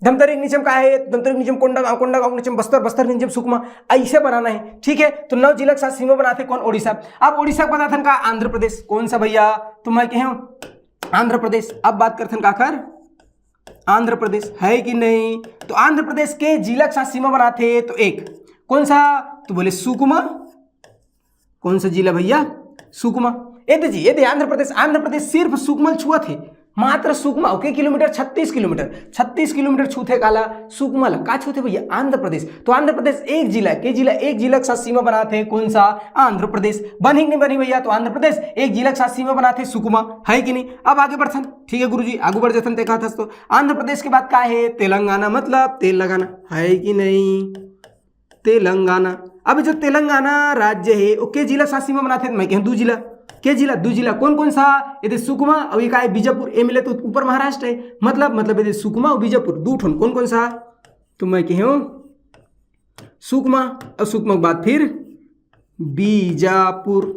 के नीचे में क्या है? धमतरी के नीचे में कोंडागांव के नीचे में बस्तर के नीचे में सुकमा। ऐसे बनाना है, ठीक है? तो 9 जिला के साथ सीमा बनाते कौन? उड़ीसा। अब उड़ीसा का पता था का? आंध्र प्रदेश। कौन सा भैया? तो मैं कहूँ आंध्र प्रदेश। अब बात करते हैं काकर आंध्र प्रदेश, है कि नहीं? तो आंध्र प्रदेश के जिला के साथ सीमा बनाते तो एक कौन सा? तो बोले सुकमा। कौन सा जिला भैया? सुकमा। ये आंध्र प्रदेश सिर्फ सुकमा छुआ थे, मात्र सुकमा। ओके किलोमीटर 36 किलोमीटर छूते काला सुकमा ला का छूते भैया? आंध्र प्रदेश। तो आंध्र प्रदेश एक जिला के साथ सीमा बनाते कौन सा? आंध्र प्रदेश। बनी नहीं बनी भैया? तो आंध्र प्रदेश एक जिला के साथ सीमा बनाते सुकमा, है कि नहीं? अब आगे बढ़ते, ठीक है गुरुजी, आगे बढ़ जाते देखा था। तो आंध्र प्रदेश के बाद क्या है? तेलंगाना, मतलब तेल लगाना, है कि नहीं? तेलंगाना। अब जो तेलंगाना राज्य है वो के जिला साथ सीमा बनाते? मैं कहूँ 2 जिला। के जिला? 2 जिला। कौन कौन सा? ये सुकमा और ये का है? बीजापुर। ये मिले तो ऊपर महाराष्ट्र है, मतलब ये सुकमा और बीजापुर 2 ठन। कौन कौन सा? तो मैं कहूँ सुकमा, और सुकमा के बाद फिर बीजापुर।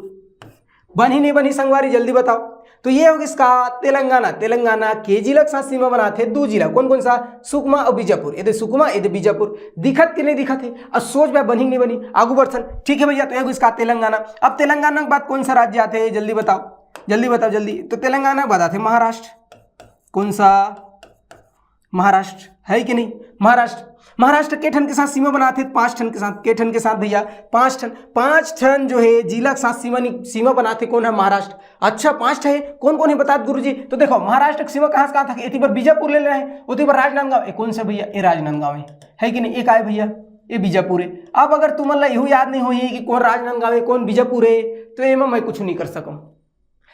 बनी नहीं बनी संगवारी जल्दी बताओ। तो ये होगा इसका तेलंगाना के जिला के साथ सीमा बनाते 2 जिला। कौन कौन सा? सुकमा और बीजापुर। ये सुकमा, ये बीजापुर। दिखत कि नहीं दिखत है? और सोच में बनी नहीं बनी आगू बढ़सन, ठीक है भैया? तो ये इसका तेलंगाना। अब तेलंगाना के बाद कौन सा राज्य आते हैं जल्दी बताओ, जल्दी बताओ जल्दी। तो तेलंगाना के बाद आते महाराष्ट्र। कौन सा? महाराष्ट्र, है कि नहीं? महाराष्ट्र के ठन के साथ सीमा बनाते 5 ठन के साथ। के ठन के साथ भैया? 5 ठन जो है जिला के साथ सीमा बनाते कौन है? महाराष्ट्र। अच्छा 5 है, कौन कौन है बता गुरुजी? तो देखो महाराष्ट्र की सीमा कहाँ से कहाँ तक? इतनी बार बीजापुर ले रहे हैं, उतनी बार राजनांदगांव। ये कौन सा भैया? ये राजनांदगांव है कि नहीं? एक आए भैया ये बीजापुर है। अब अगर तुम्हारा यू याद नहीं हुई कि कौन राजनांदगांव है कौन बीजापुर है, तो ये मैं कुछ नहीं कर सकूँ।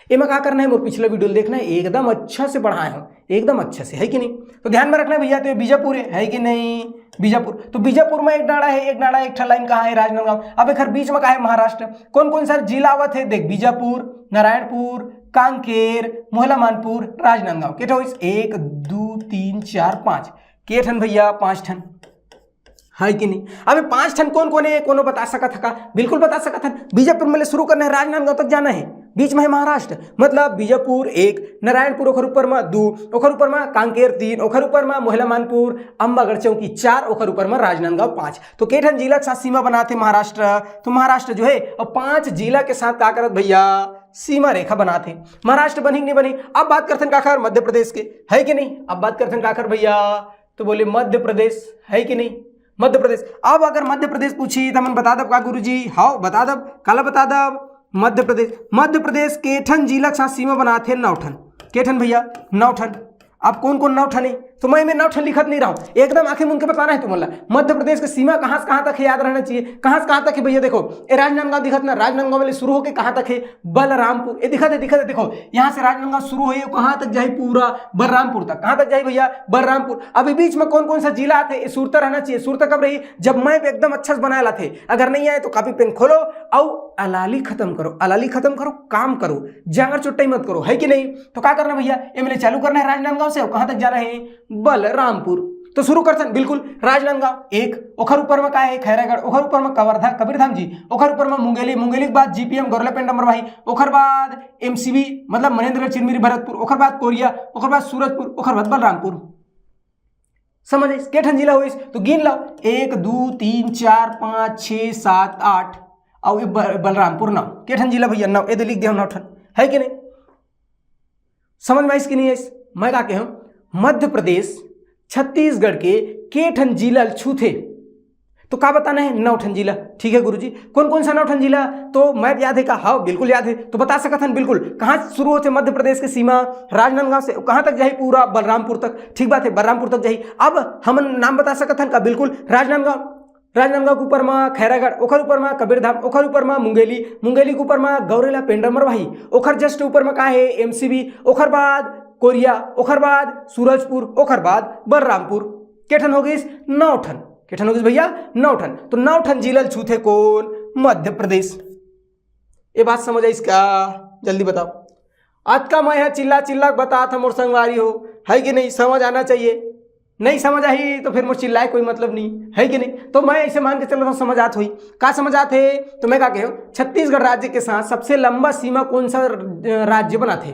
इमें क्या करना है? मोर पिछला वीडियो देखना है, एकदम अच्छा से पढ़ाए हूँ, एकदम अच्छे से, है कि नहीं? तो ध्यान में रखना है भैया। तो ये बीजापुर है कि नहीं? बीजापुर। तो बीजापुर में एक डाड़ा है, एक लाइन कहाँ है? राजनांदगांव। अब एक बीच में कहाँ है? महाराष्ट्र। कौन कौन सा जिला आवत है? देख, बीजापुर, नारायणपुर, कांकेर, मोहला मानपुर, राजनांदगांव। के ठो? 1 2 3 4 5 के ठन भैया? 5 ठन, है कि नहीं? अब 5 ठन कौन कौन है? कोनो बता सकत है का? बिल्कुल बता सकत है। बीजापुर में शुरू करना है, राजनांदगांव तक जाना है। बीच में है महाराष्ट्र, मतलब बीजापुर 1, नारायणपुर ओखर ऊपर में 2, ओखर ऊपर में कांकेर 3, ओखर ऊपर में मोहला मानपुर, अंबागढ़ चौकी 4, ओखर ऊपर में राजनांदगांव 5। तो केठन जिला के साथ सीमा बनाते महाराष्ट्र, तो महाराष्ट्र जो है और 5 जिला के साथ का करत भैया सीमा रेखा बनाते। महाराष्ट्र बनी नहीं बनी। अब बात करते काखर मध्य प्रदेश के, है कि नहीं। अब बात करते काखर भैया, तो बोले मध्य प्रदेश, है कि नहीं, मध्य प्रदेश। अब अगर मध्य प्रदेश पूछी तो मन बता दब का गुरुजी, हाँ बता दब, काला बता दब मध्य प्रदेश। मध्य प्रदेश केठन जिला के साथ सीमा बनाते 9 ठन, केठन भैया 9 ठन। अब कौन कौन 9 ठन है, तो मैं 9 ठन लिखत नहीं रहा हूँ, एकदम आंखें मुनके बताना है तुम्हारा। मध्य प्रदेश की सीमा कहाँ से कहाँ तक है याद रहना चाहिए, कहाँ से कहाँ तक है भैया। देखो ये राजनांदगांव दिखत ना, राजनांदगांव वाले शुरू होकर कहाँ तक है, बलरामपुर। ये दिखत है, देखो यहाँ से राजनांदगांव शुरू है, कहाँ तक जाए, पूरा बलरामपुर तक। कहाँ तक जाए भैया, बलरामपुर। अभी बीच में कौन कौन सा जिला आते, ये सूरत रहना चाहिए। सूरत कब रही, जब मैप एकदम अच्छा से बनाया थे। अगर नहीं आए तो कॉपी पेन खोलो और अलाली खत्म करो, अलाली खत्म करो, काम करो, जांगर चुट्टाई मत करो, है कि नहीं। तो क्या करना भैया, ये मैंने चालू करना है राजनांदगांव से, कहाँ तक जाना है, बलरामपुर। तो शुरू करते हैं बिल्कुल राजनांदगांव 1, ओखर ऊपर में का है खैरागढ़, ओखर ऊपर में कबीरधाम जी, ओखर ऊपर में मुंगेली, मुंगेली के बाद जीपीएम गौरलापेंट अमरवाही, ओखर बाद एमसीबी मतलब मनेन्द्रगढ़ चिरमिरी भरतपुर, ओखर बाद कोरिया, ओखर बाद सूरजपुर, ओखर बाद बलरामपुर। समझ आई केठन जिला हुई, तो गिन लो 1 2 3 4 5 6 7 8 और बलरामपुर 9। केठन जिला भैया 9, ये लिख दिया 9 ठन, है कि नहीं। समझ में आई कि नहीं है। मैं क्या कह मध्य प्रदेश छत्तीसगढ़ के केठन जिला छूथे, तो क्या बताना है, 9 ठन जिला। ठीक है गुरुजी, कौन कौन सा 9 ठन जिला, तो मैप याद है का, हाँ बिल्कुल याद है। तो बता सकत हन बिल्कुल, कहाँ शुरू होते मध्य प्रदेश की सीमा, राजनांदगांव से कहाँ तक जाए, पूरा बलरामपुर तक। ठीक बात है, बलरामपुर तक जाए। अब हम नाम बता सकत हन का, बिल्कुल राजनांदगांव, राजनांदगांव के ऊपर में खैरागढ़, ओखर ऊपर में कबीरधाम, ओखर ऊपर में मुंगेली, मुंगेली के ऊपर में गौरेलापेंट अमरवाही, ओखर जस्ट ऊपर में का है एमसीबी, ओखर बाद कोरिया, ओखर बाद सूरजपुर, ओखर बाद बलरामपुर। केठन हो गई 9 ठन, केठन हो गई भैया 9 ठन। तो 9 ठन जिला छूथे कौन, मध्य प्रदेश। ये बात समझ आई इसका, जल्दी बताओ। आज का मैं चिल्ला चिल्ला बता था मोर संगवारी हो, है कि नहीं, समझ आना चाहिए। नहीं समझ आई तो फिर मुझे चिल्लाए कोई मतलब नहीं, है कि नहीं। तो मैं ऐसे मान के चल रहा हूँ समझ आत हुई, का समझ आते। तो मैं क्या कह छत्तीसगढ़ राज्य के साथ सबसे लंबा सीमा कौन सा राज्य बना थे,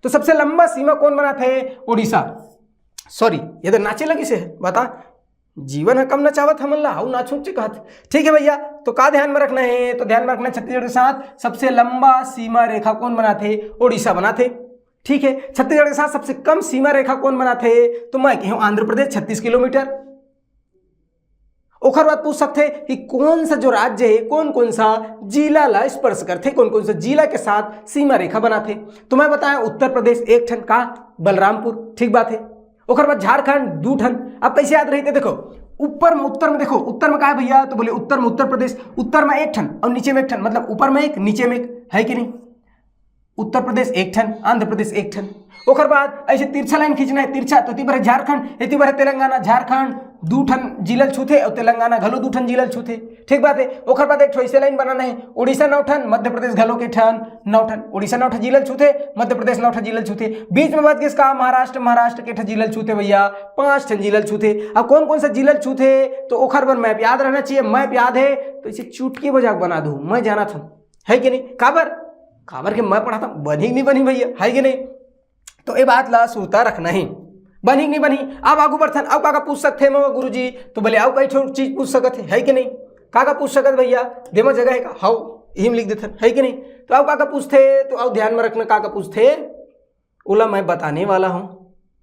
तो सबसे लंबा सीमा कौन बना थे, उड़ीसा। सॉरी ये तो नाचे लगी से बता, जीवन है कम नचावत हमन ला, हाउ नाचू कहत। ठीक है भैया, तो का ध्यान में रखना है, तो ध्यान में रखना छत्तीसगढ़ के साथ सबसे लंबा सीमा रेखा कौन बना थे, उड़ीसा बना थे। ठीक है, छत्तीसगढ़ के साथ सबसे कम सीमा रेखा कौन बना थे, तो मैं कहूँ आंध्र प्रदेश 36 किलोमीटर। ओखर बात पूछ सकते कि कौन सा जो राज्य है, कौन कौन सा जिला ला स्पर्श करते, कौन कौन सा जिला के साथ सीमा रेखा बनाते। तो मैं बताया उत्तर प्रदेश 1 ठन का, बलरामपुर। ठीक बात है। ओखर बाद झारखंड 2 ठन। अब कैसे याद रहते, देखो ऊपर में उत्तर में, देखो उत्तर में क्या है भैया, तो बोले उत्तर में उत्तर प्रदेश, उत्तर में 1 ठन और नीचे में 1 ठन, मतलब ऊपर में 1 नीचे में 1, है कि नहीं। उत्तर प्रदेश 1 ठन, आंध्र प्रदेश 1 ठन। ओखर बाद ऐसे तिरछा लाइन खींचना है, तिरछा, तो तीबर झारखंड, तीबर तेलंगाना, झारखंड 2 ठन जिला छूथे और तेलंगाना घलो 2 ठन जिला छूथे। ठीक बात है। ओखर बाद एक ऐसे लाइन बनाना है, उड़ीसा 9 ठन, मध्य प्रदेश घलो के ठन 9 ठन, उड़ीसा 9 ठन जिला छूथे, मध्य प्रदेश 9 ठन जिला छूथे। बीच में बात किसका, महाराष्ट्र, महाराष्ट्र के ठन जिला छूथे भैया 5 ठन जिला छूथे। अब कौन कौन सा जिला छूथे, तो ओखर पर मैप याद रहना चाहिए। मैप याद है तो इसे चुटकी बजा बना दूं, मैं जाना था, है कि नहीं। काबर के मैं पढ़ा था, बनी नहीं बनी भैया, है कि नहीं। तो ये बात ला सूता रखना ही, बनी नहीं बनी। अब आगू बढ़थन, अब का पूछ सकते मैं गुरुजी, तो बोले अब कई चीज पूछ सकते, है कि नहीं। का पूछ सकत भैया, देमा जगह है का, हाउ यही लिख देथन, है कि नहीं। तो अब का पूछते, तो अब ध्यान में रखना का पूछते, ओला मैं बताने वाला हूं,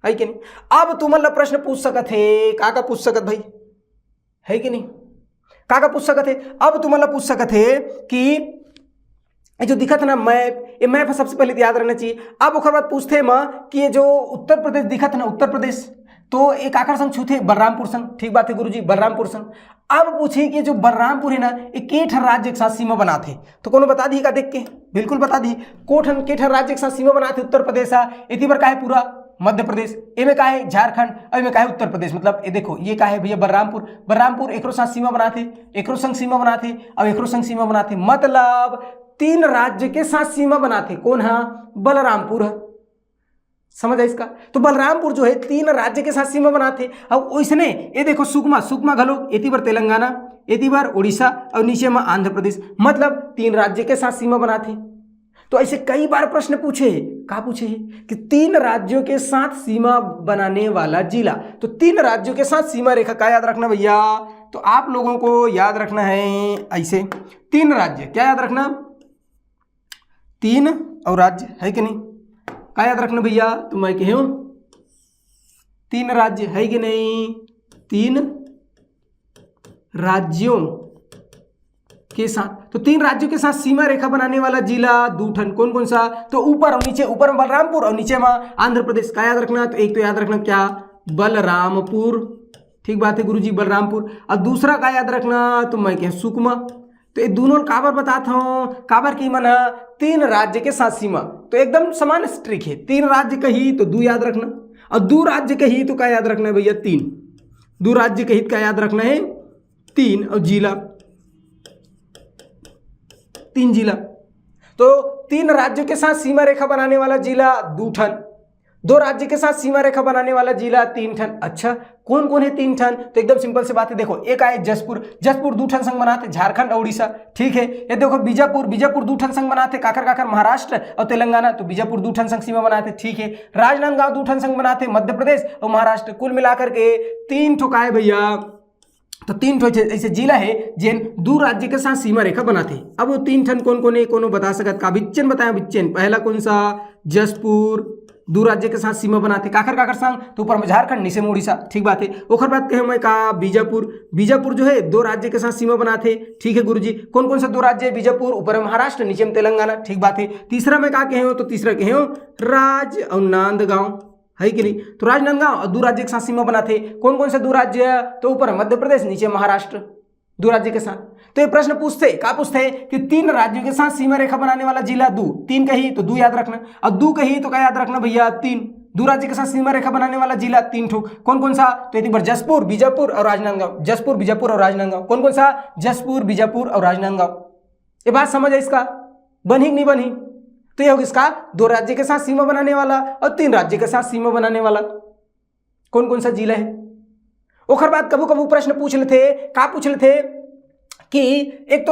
है कि नहीं। अब तुम मतलब प्रश्न पूछ सकत है, का पूछ सकत भाई, है कि नहीं। का पूछ सकत है, अब तुम मतलब पूछ सकत है कि ये जो दिखत ना मैप, ये मैप सबसे पहले याद रहना चाहिए। अब ओखर बाद पूछते माँ कि ये जो उत्तर प्रदेश दिखत ना, उत्तर प्रदेश, तो एक आकर संग छूथे बलरामपुर संग। ठीक बात है गुरुजी, बलरामपुर संग। अब पूछे कि जो बलरामपुर है ना, ये केठर राज्य के साथ सीमा बनाते, तो कोनो बता दी का देख के, बिल्कुल बता दी। केठर राज्य के साथ सीमा बनाते उत्तर प्रदेश, इसी पर का है पूरा मध्य प्रदेश, एमे का है झारखंड, और एमे का है उत्तर प्रदेश। मतलब ये देखो ये का है भैया बलरामपुर, बलरामपुर एकरो साथ सीमा बनाते, एकरो संग सीमा बनाते और एकरो संग सीमा बनाते, मतलब 3 राज्य के साथ सीमा बनाते। कौन है, बलरामपुर है। समझ है इसका। तो बलरामपुर जो है 3 राज्य के साथ सीमा बनाते। अब वैसने ये देखो सुकमा घलो, एती बार तेलंगाना, एती बार उड़ीसा और नीचे में आंध्र प्रदेश, मतलब 3 राज्य के साथ सीमा बनाते। तो ऐसे कई बार प्रश्न पूछे क्या पूछे कि 3 राज्यों के साथ सीमा बनाने वाला जिला। तो 3 राज्यों के साथ सीमा रेखा का याद रखना भैया, तो आप लोगों को याद रखना है ऐसे 3 राज्य, क्या याद रखना 3 और राज्य है कि नहीं, क्या याद रखना भैया, तो मैं कहूँ 3 राज्य है कि नहीं, 3 राज्यों के साथ, तो 3 राज्यों के साथ सीमा रेखा बनाने वाला जिला दूठन, कौन कौन सा, तो ऊपर और नीचे, ऊपर में बलरामपुर और नीचे में आंध्र प्रदेश, का याद रखना, तो एक तो याद रखना क्या बलरामपुर, ठीक बात है गुरुजी बलरामपुर, और दूसरा का याद रखना तो मैं क्या सुकमा। तो ये दोनों काबर बताता हूँ, काबर की मन 3 राज्य के साथ सीमा, तो एकदम समान ट्रिक है, 3 राज्य कही तो 2 याद रखना, और 2 राज्य कही तो क्या याद रखना है भैया 3, 2 राज्य कही क्या याद रखना है 3, और जिला 3 जिला, तो 3 राज्यों के साथ सीमा रेखा बनाने वाला जिला दूठन, 2 राज्य के साथ सीमा रेखा बनाने वाला जिला 3 ठन। अच्छा कौन कौन है 3 ठन, तो एकदम सिंपल से बात है, देखो एक आए जसपुर, जसपुर दूठन संग बनाते झारखंड और उड़ीसा, ठीक है। ये देखो बीजापुर, बीजापुर दूठन संग बनाते काकर काकर महाराष्ट्र और तेलंगाना, तो बीजापुर दूठन संग सीमा बनाते, ठीक है। राजनांदगांव दूठन संग बनाते मध्य प्रदेश और महाराष्ट्र, कुल मिलाकर के 3 ठोकाए भैया, तो 3 ठो ऐसे जिला है जिन 2 राज्य के साथ सीमा रेखा बनाते। अब वो 3 ठन कौन कौन है, कोनो बता सकत का, बिच्चन बताया बिच्चन, पहला कौन सा जसपुर, 2 राज्य के साथ सीमा बनाते काकर काकर संग, तो ऊपर में झारखंड नीचे में उड़ीसा, ठीक बात है। ओखर बात कहे मैं का बीजापुर, बीजापुर जो है 2 राज्य के साथ सीमा बनाते, ठीक है गुरुजी। कौन कौन सा 2 राज्य है, बीजापुर ऊपर में महाराष्ट्र नीचे में तेलंगाना, ठीक बात है। तीसरा में का कहे हो, तो तीसरा कहे हो राज और नांदगांव, है कि नहीं, तो राजनांदगांव और 2 राज्य के साथ सीमा बनाते, कौन कौन से 2 राज्य, तो ऊपर मध्य प्रदेश नीचे महाराष्ट्र, 2 राज्य के साथ। तो ये प्रश्न पूछते क्या पूछते हैं कि 3 राज्यों के साथ सीमा रेखा बनाने वाला जिला 2, 3 कही तो 2 याद रखना, और 2 कही तो क्या याद रखना भैया 3, 2 राज्य के साथ सीमा रेखा बनाने वाला जिला 3 ठो, कौन कौन सा, तो एक बार जसपुर, बीजापुर और राजनांदगांव, जसपुर बीजापुर और राजनांदगांव, कौन कौन सा जसपुर बीजापुर और राजनांदगांव। ये बात समझ है इसका, बनी नहीं बनी, तो ये होगा इसका 2 राज्य के साथ सीमा बनाने वाला और 3 राज्य के साथ सीमा बनाने वाला कौन कौन सा जिला है। ओखर बाद कबू कबू प्रश्न पूछ लेते, का पूछ लेते कि एक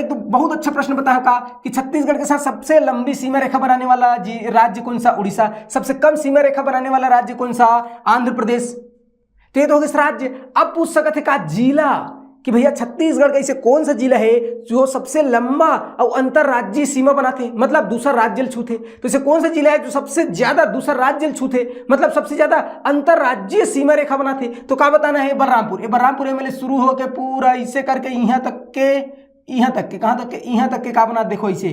तो बहुत अच्छा प्रश्न बताया का कि छत्तीसगढ़ के साथ सबसे लंबी सीमा रेखा बनाने वाला राज्य कौन सा, उड़ीसा, सबसे कम सीमा रेखा बनाने वाला राज्य कौन सा, आंध्र प्रदेश। तो ये तो होगा राज्य। अब पूछ सकते का जिला कि भैया छत्तीसगढ़ का ऐसे कौन सा जिला है जो सबसे लंबा और अंतरराज्यीय सीमा बनाते, मतलब दूसरा राज्य छूते, तो ऐसे कौन सा जिला है जो सबसे ज्यादा दूसरा राज्य छूते, मतलब सबसे ज्यादा अंतरराज्यीय सीमा रेखा बनाते, तो क्या बताना है बलरामपुर। ये बलरामपुर एमएलए शुरू होकर पूरा ऐसे करके यहाँ तक के कहाँ तक के यहाँ तक के का बना, देखो ऐसे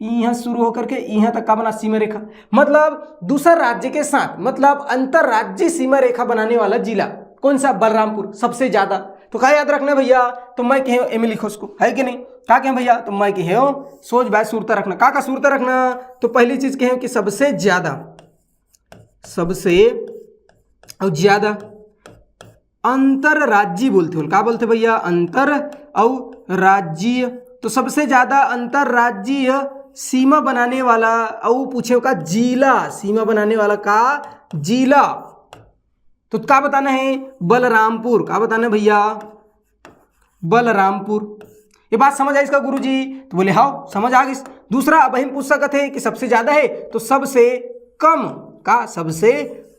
यहाँ शुरू होकर के यहाँ तक का बना सीमा रेखा, मतलब दूसरा राज्य के साथ, मतलब अंतरराज्यीय सीमा रेखा बनाने वाला जिला कौन सा, बलरामपुर सबसे ज्यादा। तो क्या याद रखना भैया, तो मैं कहे एम लिखो उसको, है कि नहीं, क्या कहें भैया, तो मैं कहे सोच बाय सूरता रखना, का सूरता रखना, तो पहली चीज कहें कि सबसे ज्यादा और ज्यादा अंतरराज्यीय बोलते हो, क्या बोलते भैया, अंतर और राज्यीय, तो सबसे ज्यादा अंतरराज्यीय सीमा बनाने वाला, और पूछे का जिला, सीमा बनाने वाला का जिला, तो क्या बताना है बलरामपुर, क्या बताना भैया बलरामपुर। ये बात समझ आई इसका गुरुजी, तो बोले हाँ समझ आ गई। दूसरा अब हम पूछ सकते हैं कि सबसे ज्यादा है तो सबसे कम का, सबसे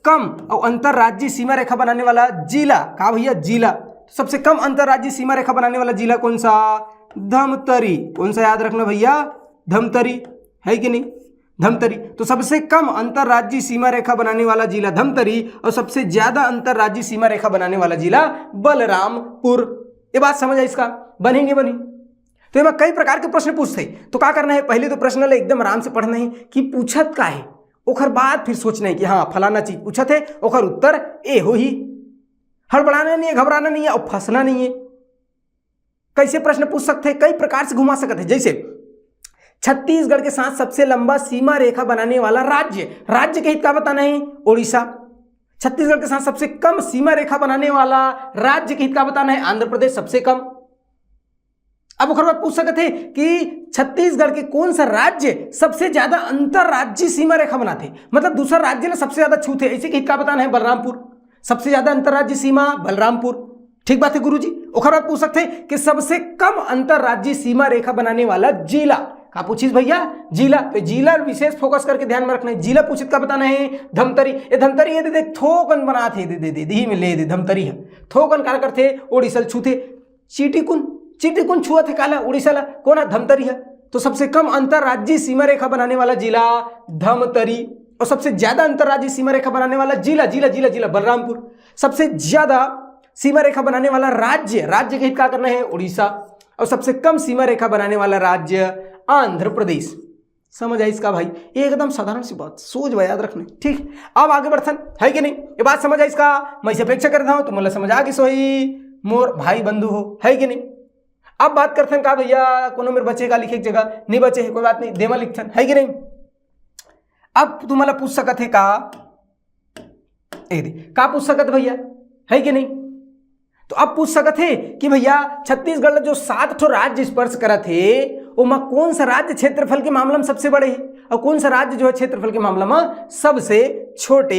कम और अंतरराज्यीय सीमा रेखा बनाने वाला जिला का भैया जिला, सबसे कम अंतरराज्यीय सीमा रेखा बनाने वाला जिला कौन सा, धमतरी, कौन सा याद रखना भैया धमतरी, है कि नहीं धमतरी। तो सबसे कम अंतरराज्यीय सीमा रेखा बनाने वाला जिला धमतरी और सबसे ज्यादा अंतरराज्यीय सीमा रेखा बनाने वाला जिला बलरामपुर। ये बात समझ आई इसका, बनी नहीं बनी। तो ये कई प्रकार के प्रश्न पूछते, तो क्या करना है, पहले तो प्रश्न एकदम आराम से पढ़ना है कि पूछत का है, ओखर बाद फिर सोचना है कि हाँ फलाना चीज पूछत है, ओखर उत्तर ए हो ही, हड़बड़ाना नहीं है, घबराना नहीं है और फंसना नहीं है। कैसे प्रश्न पूछ सकते हैं, कई प्रकार से घुमा सकते हैं, जैसे छत्तीसगढ़ के साथ सबसे लंबा सीमा रेखा बनाने वाला राज्य, राज्य के हित का बताना है उड़ीसा। छत्तीसगढ़ के साथ सबसे कम सीमा रेखा बनाने वाला राज्य के हित का बताना है आंध्र प्रदेश, सबसे कम। अब ओकर बाद पूछ सकते हैं कि छत्तीसगढ़ के कौन सा राज्य सबसे ज्यादा अंतरराज्यीय सीमा रेखा बनाते, मतलब दूसरा राज्य ना सबसे ज्यादा छूते, ऐसे के हित का बताना है बलरामपुर, सबसे ज्यादा अंतरराज्यीय सीमा बलरामपुर, ठीक बात है गुरुजी। ओकर बाद पूछ सकते हैं कि सबसे कम अंतरराज्यीय सीमा रेखा बनाने वाला जिला, का पूछिस भैया जिला, तो जिला विशेष फोकस करके ध्यान में रखना है। जिला पूछित का बताना है धमतरी, ये धमतरी ये दे थोकन बना थे दे में ले दे धमतरी है थोकन कार करते ओडिशा छूथे चिटिकुन छुआ थे काला उड़ीसा ला कोना धमतरी है। तो सबसे कम अंतरराज्यीय सीमा रेखा बनाने वाला जिला धमतरी, और सबसे ज्यादा अंतरराज्यीय सीमा रेखा बनाने वाला जिला बलरामपुर। सबसे ज्यादा सीमा रेखा बनाने वाला राज्य के हित क्या करना है उड़ीसा, और सबसे कम सीमा रेखा बनाने वाला राज्य आंध्र प्रदेश। समझ आई इसका भाई, ये एकदम साधारण सी बात, सोच व याद रखने। ठीक, अब आगे बढ़थन है कि नहीं, ये बात समझ आई इसका। मैं इसे अपेक्षा करता हूं तुम मतलब समझ आ गई सोई मोर भाई बंधु हो, है कि नहीं। अब बात करते हैं का भैया कोनो मेरे बच्चे का लिखे एक जगह नहीं बचे है, कोई बात नहीं देवा लिखथन, है कि नहीं। अब तुम्हारा पूछ सकत है का पूछ सकत भैया, है कि नहीं। तो अब पूछ सकत है कि भैया छत्तीसगढ़ जो 7 ठो राज्य स्पर्श करत है वो कौन सा राज्य क्षेत्रफल के मामला में सबसे बड़े है और कौन सा राज्य जो है क्षेत्रफल के मामला में सबसे छोटे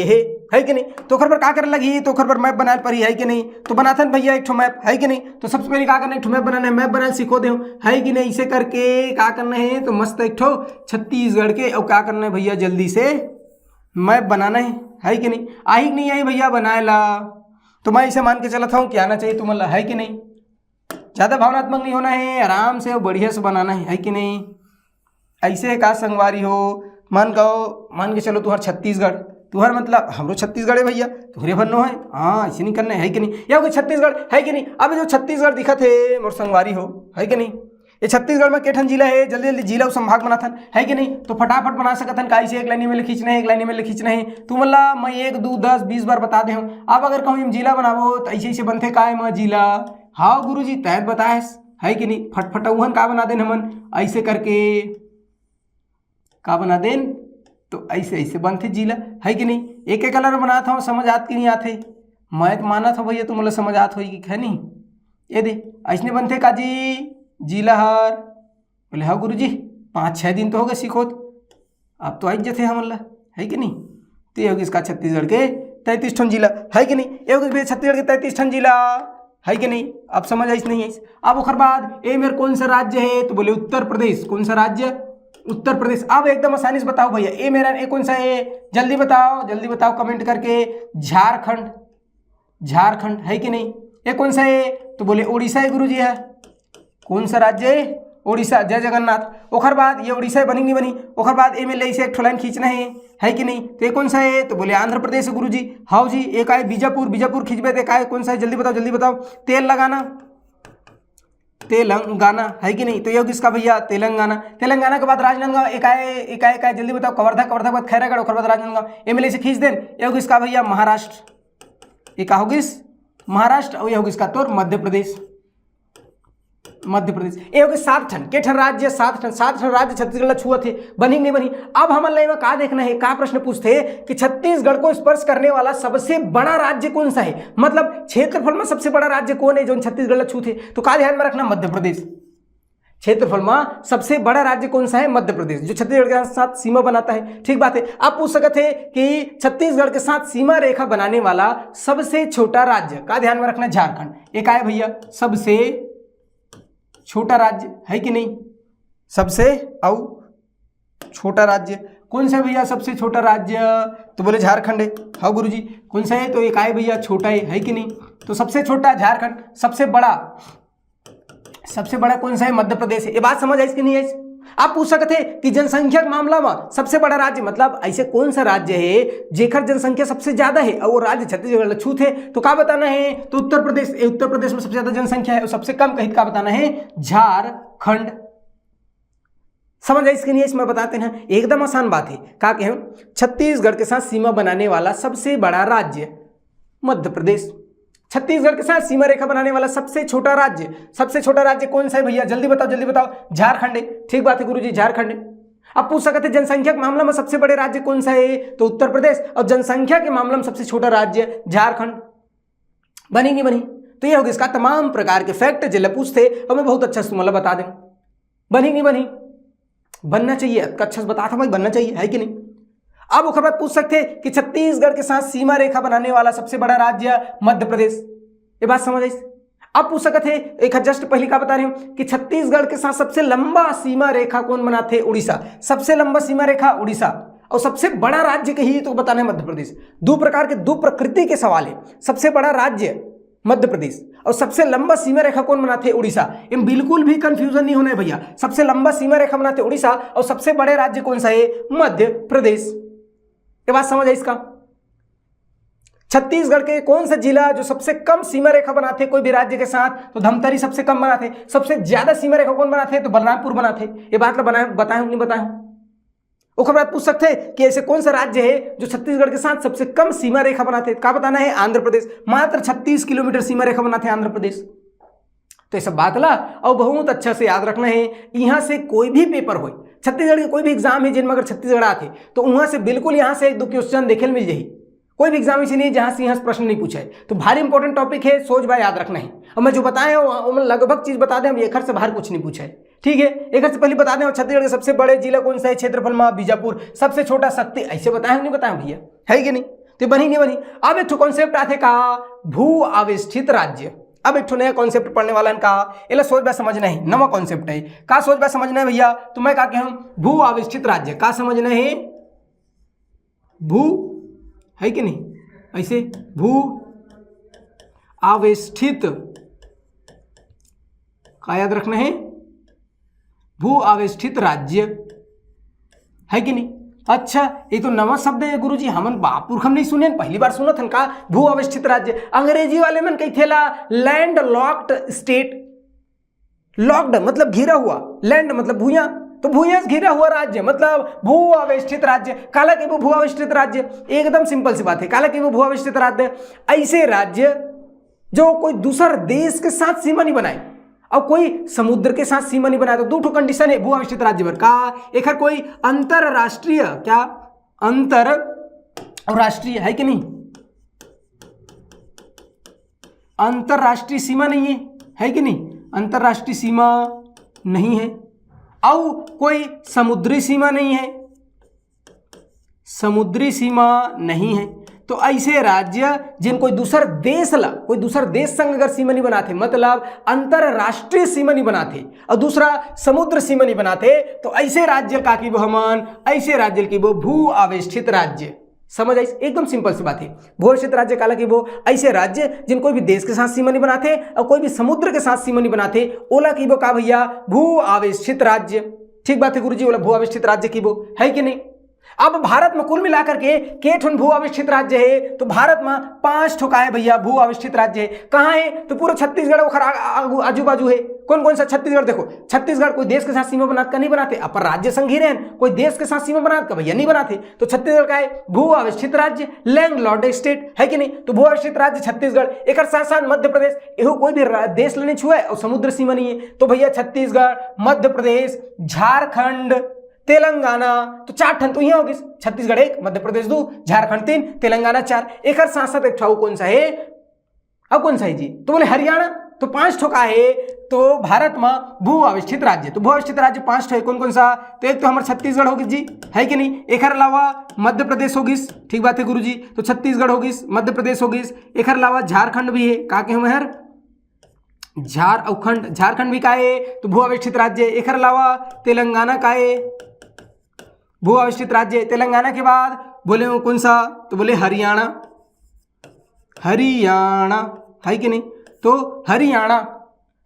है कि नहीं। तो ओकर पर का करे लगी, तो ओकर पर मैप बनाए पड़ी, है कि नहीं। तो बनाथन भैया एक ठो मैप, है कि नहीं। तो सबसे पहले क्या करना है, एक ठो मैप बनाना है, मैप बनाना सीखो दे, है कि नहीं। इसे करके क्या करना है, तो मस्त एक ठो छत्तीसगढ़ के और क्या करना है भैया जल्दी से मैप बनाना है कि नहीं। आई नहीं आई भैया बनाए ला, तो मैं इसे मान के चला था कि आना चाहिए तुम्हें, है कि नहीं। ज़्यादा भावनात्मक नहीं होना है, आराम से और बढ़िया से बनाना है कि नहीं। ऐसे का संगवारी हो, मान के चलो तुहर छत्तीसगढ़, तुहर मतलब हमरो छत्तीसगढ़ है भैया, तुहरे भन्नो है, हाँ ऐसे नहीं करना है कि नहीं। या कोई छत्तीसगढ़ है कि नहीं। अब जो छत्तीसगढ़ दिखत है मोर संगवारी हो, है कि नहीं। ये छत्तीसगढ़ में केठन जिला है, जल्दी जल्दी जिला और संभाग बनाथन, है कि नहीं। तो फटाफट बना सकथन का, ऐसे एक लाइन में खींचना है, एक लाइन में खींचना है। तू मतलब मैं 1 2 10 20 बार बता दे हूँ। अब अगर कहूँ जिला बनाबो तो ऐसे ऐसे बनते का है जिला। हाँ गुरुजी तैत बताए, है कि नहीं। फटफटौहन का बना देन हमन, ऐसे करके का बना देन, तो ऐसे ऐसे बनते जिला, है कि नहीं। एक एक कलर बना था, समझ आत कि नहीं आते। मैं तो माना था भैया तुम समझ आत होगी, है नहीं। ये दे ऐसने बनते का जी जिला हर, बोले हाँ गुरुजी 5-6 दिन तो हो गए सीखोत, अब तो आई जथे हमला, है कि नहीं। तो ये होगी इसका छत्तीसगढ़ के 33 ठन जिला, है कि नहीं। ये होगी छत्तीसगढ़ के 33 ठन जिला, है कि नहीं। अब समझ आई नहीं आई। अब ओकर बाद ए मेरे कौन सा राज्य है, तो बोले उत्तर प्रदेश। कौन सा राज्य, उत्तर प्रदेश। अब एकदम आसानी से बताओ भैया ए मेरा ए कौन सा है, जल्दी बताओ कमेंट करके। झारखंड है कि नहीं। ये कौन सा है, तो बोले उड़ीसा है गुरुजी है। कौन सा राज्य है, उड़ीसा, जय जगन्नाथ। ओखर बाद ये उड़ीसा बनी नहीं बनी, ओखर बाद ए में ले से एक ठो लाइन खींचना है कि नहीं। तो ये कौन सा है, तो बोले आंध्र प्रदेश है गुरुजी। हाँ जी, एक आए बीजापुर खींचबे तो एक कौन सा है, जल्दी बताओ। तेलंगाना है कि नहीं। तो ये किसका भैया, तेलंगाना के बाद राजनांदगांव एक आए जल्दी बताओ। कवर्धा बाद खैरागढ़, ओखर बाद राजनांदगांव। एमएलए से खींच देन। ये होगी इसका भैया महाराष्ट्र, ये का होगी महाराष्ट्र। और ये होगी इसका तौर मध्य प्रदेश। ये होगी 7 ठन के ठन राज्य, 7 ठन राज्य छत्तीसगढ़ छुआ थे, बनी नहीं बनी। अब हम लाइन में का देखना है, का प्रश्न पूछते कि छत्तीसगढ़ को स्पर्श करने वाला सबसे बड़ा राज्य कौन सा है, मतलब क्षेत्रफल में सबसे बड़ा राज्य कौन है जो छत्तीसगढ़ छू थे। तो का ध्यान में रखना, मध्य प्रदेश। क्षेत्रफल में सबसे बड़ा राज्य कौन सा है, मध्य प्रदेश, जो छत्तीसगढ़ के साथ सीमा बनाता है। ठीक बात है। आप पूछ सकते हैं कि छत्तीसगढ़ के साथ सीमा रेखा बनाने वाला सबसे छोटा राज्य, का ध्यान में रखना, झारखंड। एक आए भैया सबसे छोटा राज्य, है कि नहीं। सबसे छोटा राज्य कौन सा भैया, सबसे छोटा राज्य, तो बोले झारखंड है। हाँ गुरुजी, कौन सा है, तो एक आए भैया छोटा है कि नहीं। तो सबसे छोटा झारखंड, सबसे बड़ा कौन सा है, मध्य प्रदेश है। ये बात समझ आई कि नहीं आई। आप पूछ सकते हैं कि जनसंख्या के मामला में सबसे बड़ा राज्य, मतलब ऐसे कौन सा राज्य है जेकर जनसंख्या सबसे ज्यादा है और वो राज्य छत्तीसगढ़ छूत है। तो क्या बताना है, तो उत्तर प्रदेश में सबसे ज्यादा जनसंख्या है और सबसे कम कहित का बताना है, झारखंड। समझ आई इसके नहीं, इसमें बताते हैं, एकदम आसान बात है। क्या कहें, छत्तीसगढ़ के साथ सीमा बनाने वाला सबसे बड़ा राज्य मध्य प्रदेश। छत्तीसगढ़ के साथ सीमा रेखा बनाने वाला सबसे छोटा राज्य कौन सा है भैया, जल्दी बताओ। झारखंड है। ठीक बात है गुरुजी, झारखंड है। अब पूछ सकते हैं जनसंख्या के मामला में सबसे बड़े राज्य कौन सा है, तो उत्तर प्रदेश, और जनसंख्या के मामला में सबसे छोटा राज्य झारखंड। बनी नहीं बनी। तो ये होगी इसका तमाम प्रकार के फैक्ट जिले पूछते और मैं बहुत अच्छा से तुम्हारा बता दें। बनी नहीं बनी, बनना चाहिए, अच्छा से बता था भाई, बनना चाहिए, है कि नहीं। अब वो खबर पूछ सकते हैं कि छत्तीसगढ़ के साथ सीमा रेखा बनाने वाला सबसे बड़ा राज्य मध्य प्रदेश। ये बात समझ आई। अब पूछ सकते थे एक जस्ट पहले का बता रहे हूं कि छत्तीसगढ़ के साथ सबसे लंबा सीमा रेखा कौन बनाते? उड़ीसा। सबसे लंबा सीमा रेखा उड़ीसा। और सबसे बड़ा राज्य कही तो बताना है मध्य प्रदेश। दो प्रकार के दो प्रकृति के सवाल है। सबसे बड़ा राज्य मध्य प्रदेश और सबसे लंबा सीमा रेखा कौन बनाते? उड़ीसा। इन बिल्कुल भी कंफ्यूजन नहीं होना है भैया। सबसे लंबा सीमा रेखा बनाते उड़ीसा और सबसे बड़े राज्य कौन सा है? मध्य प्रदेश। ये बात समझ है इसका। छत्तीसगढ़ के कौन सा जिला जो सबसे कम सीमा रेखा बनाते कोई भी राज्य के साथ? तो धमतरी सबसे कम बनाते। सबसे ज्यादा सीमा रेखा कौन बनाते? तो बलरामपुर बनाते। ये बात बताए नहीं बताए? उसके बाद पूछ सकते हैं कि ऐसे कौन सा राज्य है जो छत्तीसगढ़ के साथ सबसे कम सीमा रेखा बनाते? क्या बताना है? आंध्र प्रदेश। मात्र 36 किलोमीटर सीमा रेखा बनाते हैं आंध्र प्रदेश। तो ये सब बात ला और बहुत अच्छा से याद रखना है। यहां से कोई भी पेपर हो, छत्तीसगढ़ के कोई भी एग्जाम है जिनमें अगर छत्तीसगढ़ आते तो वहां से बिल्कुल यहां से एक दो क्वेश्चन देखे मिल जाए। कोई भी एग्जाम ऐसे नहीं जहां से यहां से प्रश्न नहीं पूछा है। तो भारी इंपॉर्टेंट टॉपिक है, सोच बाय याद रखना है। और मैं जो बताए वो लगभग चीज बता दें, हम एक से बाहर कुछ नहीं पूछा है। ठीक है, एक से पहले बता दें छत्तीसगढ़ के सबसे बड़े जिला कौन सा है? क्षेत्रफल में बीजापुर। सबसे छोटा शक्ति, ऐसे बताए नहीं बताए भैया? है कि नहीं? तो बनी नहीं बनी। अब एक कॉन्सेप्ट आते का भू आविष्ठित राज्य। अब एक नया कॉन्सेप्ट पढ़ने वाला का एला सोच बाय समझना है। नवा कॉन्सेप्ट है का सोच बाय समझना है भैया। तो मैं क्या कहूं? भू आविष्ठित राज्य का समझना है? भू है कि नहीं? ऐसे भू आविष्ठित का याद रखना है? भू आविष्ठित राज्य है कि नहीं? अच्छा, ये तो नवा शब्द है गुरुजी, हमन बापुर हम नहीं सुने, पहली बार सुना था का भू अवस्थित राज्य। अंग्रेजी वाले मन कही थेला लैंड लॉक्ड स्टेट। लॉक्ड मतलब घिरा हुआ, लैंड मतलब भूया, तो भूया से घिरा हुआ राज्य मतलब भू अवस्थित राज्य। काला कि वो भू अवस्थित राज्य, एकदम सिंपल सी बात है। काला कि वो भू अवस्थित राज्य ऐसे राज्य जो कोई दूसर देश के साथ सीमा नहीं बनाए और कोई समुद्र के साथ सीमा नहीं बनाए। तो दो कंडीशन है भू अवस्थित राज्य पर का, एक है कोई अंतरराष्ट्रीय, क्या अंतरराष्ट्रीय है कि नहीं? अंतरराष्ट्रीय सीमा नहीं है कि नहीं? अंतरराष्ट्रीय सीमा नहीं है। और कोई समुद्री सीमा नहीं है, समुद्री सीमा नहीं है। तो ऐसे राज्य जिन कोई दूसर देश ला, कोई दूसर देश संग अगर सीमा नहीं बनाते, मतलब अंतरराष्ट्रीय सीमा नहीं बनाते और दूसरा समुद्र सीमा नहीं बनाते, तो ऐसे राज्य का की वो हमान, ऐसे राज्य की वो भू आवेष्टित राज्य। समझ आई? एकदम सिंपल सी बात है। भू आवेष्टित राज्य काला की वो ऐसे राज्य जिन कोई भी देश के साथ सीमा नहीं बनाते और कोई भी समुद्र के साथ सीमा नहीं बनाते, ओला की वो का भैया भू आवेष्टित राज्य। ठीक बात है गुरुजी, ओला भू आवेष्टित राज्य की वो है कि नहीं? अब भारत में कुल मिलाकर के ठन भू आविष्ठित राज्य है? तो भारत में 5 ठो का है भैया भू आविष्ठित राज्य है। कहाँ है? तो पूरा छत्तीसगढ़ आजू बाजू है। कौन कौन सा? छत्तीसगढ़। देखो छत्तीसगढ़ कोई देश के साथ सीमा बनाते का नहीं बनाते, अपर राज्य संघ ही रहे, कोई देश के साथ सीमा बनाते का भैया नहीं बनाते। तो छत्तीसगढ़ का है भू आविष्ठित राज्य, लैंडलॉर्ड स्टेट है कि नहीं? तो भू आविष्ठित राज्य छत्तीसगढ़। एक साथ साथ मध्य प्रदेश, एहो कोई भी देश लेने छुआ है और समुद्र सीमा नहीं है। तो भैया छत्तीसगढ़, मध्य प्रदेश, झारखंड, तेलंगाना, तो 4 ठन तो यहाँ होगी। छत्तीसगढ़ 1, मध्य प्रदेश 2, झारखंड 3, तेलंगाना 4। एक साथ साथ एक ठाऊ कौन सा है? अब कौन सा है जी? तो बोले हरियाणा। तो 5 ठो का है तो भारत में भू आविष्ठित राज्य। तो भू आविष्ठित राज्य 5 ठो है। कौन कौन सा? तो एक तो हमारा छत्तीसगढ़ होगी जी, है कि नहीं? एक अलावा मध्य प्रदेश होगी। ठीक बात है गुरु जी। तो छत्तीसगढ़ होगी, मध्य प्रदेश होगी। एक अलावा झारखंड भी है। का के हम हर झारखंड भी का है तो भू आविष्ठित राज्य। एक अलावा तेलंगाना का है भू आविष्ठित राज्य। तेलंगाना के बाद बोले वो कौन सा? तो बोले हरियाणा। हरियाणा है कि नहीं? तो हरियाणा,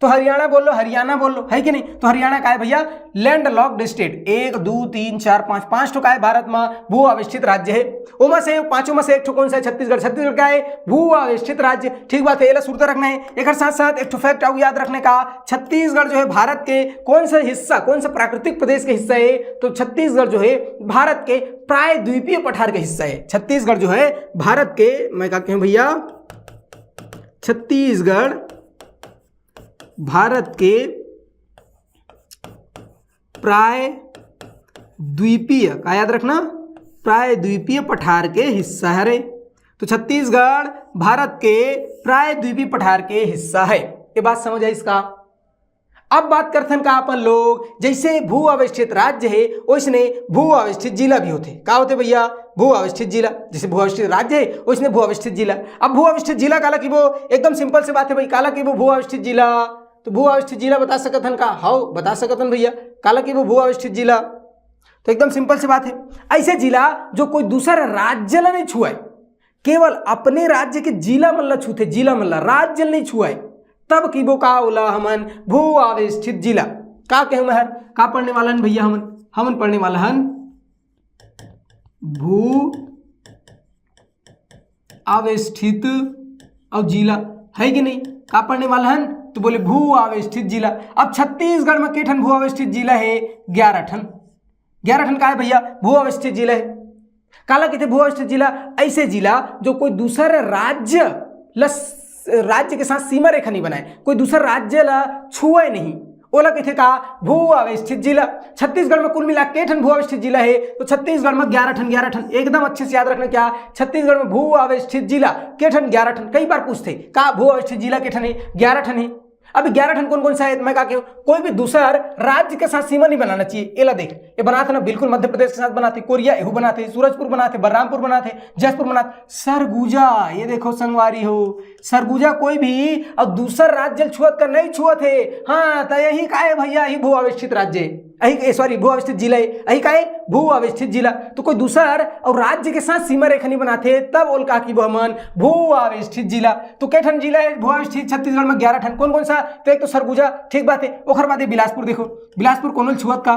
तो हरियाणा बोल लो, हरियाणा बोल लो, है कि नहीं? तो हरियाणा का है भैया लैंड लॉक्ड स्टेट। 1 2 3 4 5 ठो का है भारत में भू आविष्ठित राज्य है। ओमा से 5 में से एक ठो कौन सा है? छत्तीसगढ़। छत्तीसगढ़ का है भू आविष्ठित राज्य। ठीक बात है, ये सुनते रखना है। एक साथ साथ एक ठो फैक्ट आओ याद रखने का, छत्तीसगढ़ जो है भारत के कौन सा हिस्सा, कौन सा प्राकृतिक प्रदेश के हिस्सा है? तो छत्तीसगढ़ जो है भारत के प्राय द्वीपीय पठार का हिस्सा है। छत्तीसगढ़ जो है भारत के, मैं क्या कहूं भैया, छत्तीसगढ़ भारत के प्राय द्वीपीय, का याद रखना, प्राय द्वीपीय पठार के हिस्सा है रे। तो छत्तीसगढ़ भारत के प्राय द्वीपीय पठार के हिस्सा है। ये बात समझ आई इसका? अब बात करथन का अपन लोग, जैसे भू अवस्थित राज्य है वैसने भू अवस्थित जिला भी होते। का होते भैया? भू अवस्थित जिला। जैसे भू अवस्थित राज्य है वैसने भू अवस्थित जिला। अब भू अवस्थित जिला काला की वो एकदम सिंपल से बात है भाई, काला की वो भू अवस्थित जिला। तो भू अवस्थित जिला बता सकथन का? हाउ बता सकथन भैया, काला की वो भू अवस्थित जिला। तो एकदम सिंपल से बात है, ऐसे जिला जो कोई दूसरा राज्य ला नहीं छुआए, केवल अपने राज्य के जिला मन ला छूते, जिला मन ला राज्य नहीं छुआए, तब की वो का बोला हमन भू अवस्थित जिला। का कहूँ मैं का पढ़ने वाला हन भैया? हमन पढ़ने वाला हन भू अवस्थित और जिला, है कि नहीं? का पढ़ने वाला हन? तो बोले भू अवस्थित जिला। अब छत्तीसगढ़ में के ठन भू अवस्थित जिला है? 11 ठन। 11 ठन का है भैया? भू अवस्थित जिला है। काला कहते भू अवस्थित जिला? ऐसे जिला जो कोई दूसरा राज्य के साथ सीमा रेखा नहीं बनाए, कोई दूसरा राज्य ला छुए नहीं, ओला कहते का? भू अवस्थित जिला। छत्तीसगढ़ में कुल मिला के ठन भू अवस्थित जिला है? तो छत्तीसगढ़ में 11 ठन। एकदम अच्छे से याद रखना, क्या छत्तीसगढ़ में भू अवस्थित जिला के ठन? 11 ठन। कई बार पूछते का भू अवस्थित जिला के ठन है? 11 ठन है। अब 11 ठन कौन कौन सा है? मैं क्या कहूँ, कोई भी दूसरा राज्य के साथ सीमा नहीं बनाना चाहिए। एला देख, ये बनाते ना बिल्कुल मध्य प्रदेश के साथ बनाते, कोरिया एहू बनाते, सूरजपुर बनाते, बलरामपुर बनाते, जसपुर बनाते, सरगुजा, ये देखो संगवारी हो, सरगुजा कोई भी और दूसरा राज्य छुअत कर नहीं छुअत है। हाँ तो यही का है भैया? यही भू अवस्थित राज्य है, यही सॉरी भू अवस्थित जिला है, यही का है? भू अवस्थित जिला। तो कोई दूसरा और राज्य के साथ सीमा रेखा नहीं बनाते, तब बोल का की हमन भू अवस्थित जिला। तो के ठन जिला है भू अवस्थित छत्तीसगढ़ में? 11 ठन। कौन कौन सा? तो एक तो सरगुजा, ठीक बात है। ओखर बाद बिलासपुर, देखो बिलासपुर कौन छुअत का?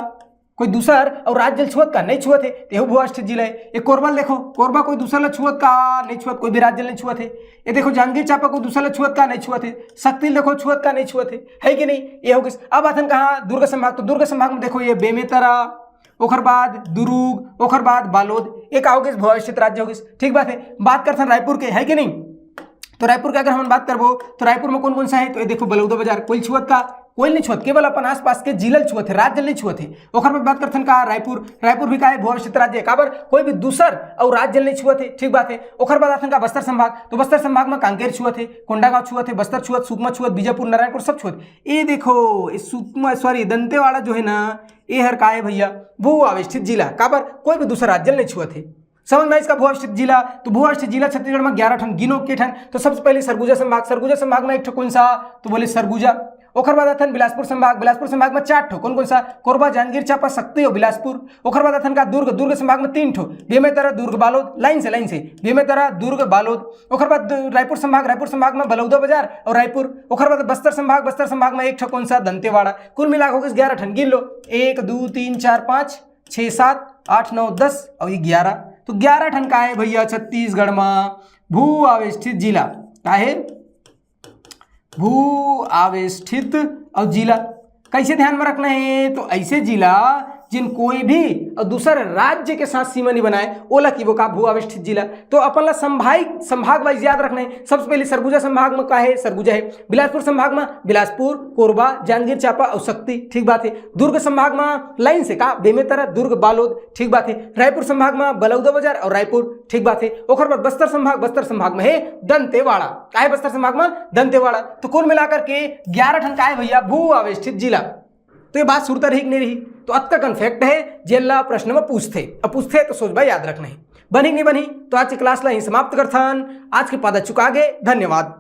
कोई दूसरा और राज्य छुअत का? नहीं छुअत है, तो भू अवस्थित जिला है। ये कोरबा देखो, कोरबा कोई दूसरा छुअत का? नहीं छुअत, कोई भी राज्य नहीं छुअत है। ये देखो जांजगीर चांपा कोई दूसरा छुअत का? नहीं छुअत है। शक्ति देखो छुअत का? नहीं छुअत है कि नहीं? ये हो गई। अब आथन कहाँ? दुर्ग संभाग। तो दुर्ग संभाग में देखो ये बेमेतरा, ओखर बाद दुर्ग, ओखर बाद बालोद, एक आओगे भू अवस्थित राज्य होगी, ठीक बात है। बात करते रायपुर के, है कि नहीं? तो रायपुर की अगर हम बात करबो तो रायपुर में कौन कौन सा है? तो ये देखो बलौदा बाजार, कोई छुअत का? कोई नहीं छुअत, केवल अपन आसपास के जिला छुअत है, राज्य नहीं छुअत है। ओखर पर बात करथन का? रायपुर, रायपुर भी का है? भू अवस्थित राज्य है। काबर? कोई भी दूसर और राज्य नहीं छुअत है, ठीक बात है। ओखर बाद आथन का बस्तर संभाग। तो बस्तर संभाग में कांकेर छुअत है, कोंडागांव छुअत है, बस्तर छुअत, सुकमा छुअत, बीजापुर, नारायणपुर सब छुअत। ये देखो सुकमा सॉरी दंतेवाड़ा जो है ना, ये हर का है भैया? भू अवस्थित जिला। काबर? कोई भी दूसरा राज्य नहीं छुअत है। समझ में इसका भू अवस्थित जिला? तो भू अवस्थित जिला छत्तीसगढ़ में 11 ठन। गिनो के ठन? तो सबसे पहले सरगुजा संभाग, सरगुजा संभाग में एक ठो कौन सा? तो बोले सरगुजा। ओखर बाद अथन बिलासपुर संभाग, बिलासपुर संभाग में 4 ठो। कौन कौन सा? कोरबा, जांजगीर चांपा, शक्ति और बिलासपुर। ओखर बाद अथन का दुर्ग, दुर्ग संभाग में 3 ठो। बेमेतरा, दुर्ग, बालोद, लाइन से बेमेतरा, दुर्ग, बालोद। ओखर बाद रायपुर संभाग, रायपुर संभाग में बलौदा बाजार और रायपुर। ओखर बाद बस्तर संभाग, बस्तर संभाग में एक ठो कौन सा? दंतेवाड़ा। कुल मिला हो गए 11 ठन। गिन लो, 1 2 3 4 5 6 7 8 9 10 और ये 11। तो 11 ठन का है भैया छत्तीसगढ़ में भू अवस्थित जिला। का है? भू अवस्थित और जिला। कैसे ध्यान में रखना है? तो ऐसे जिला जिन कोई भी और दूसरे राज्य के साथ सीमा नहीं बनाए, ओला की वो का? भू अवस्थित जिला। तो अपन ला संभाग वाइज याद रखना है। सबसे पहले सरगुजा संभाग में का है? सरगुजा है। बिलासपुर संभाग में बिलासपुर, कोरबा, जांजगीर चांपा और शक्ति, ठीक बात है। दुर्ग संभाग में लाइन से का? बेमेतरा, दुर्ग, बालोद, ठीक बात है। रायपुर संभाग में बलौदा बाजार और रायपुर, ठीक बात है। ओखर बाद बस्तर संभाग, बस्तर संभाग में है दंतेवाड़ा। का है? बस्तर संभाग में दंतेवाड़ा। तो कुल मिलाकर के 11 ठन का है भैया भू अवस्थित जिला। तो ये बात सुरता रही कि नहीं रही? तो अत्का कन्फेक्ट है जेला प्रश्न में पूछते तो सोच भाई याद रखना है। बनी नहीं बनी तो आज की क्लास ला ही समाप्त करथन। आज के पद चुका गे। धन्यवाद।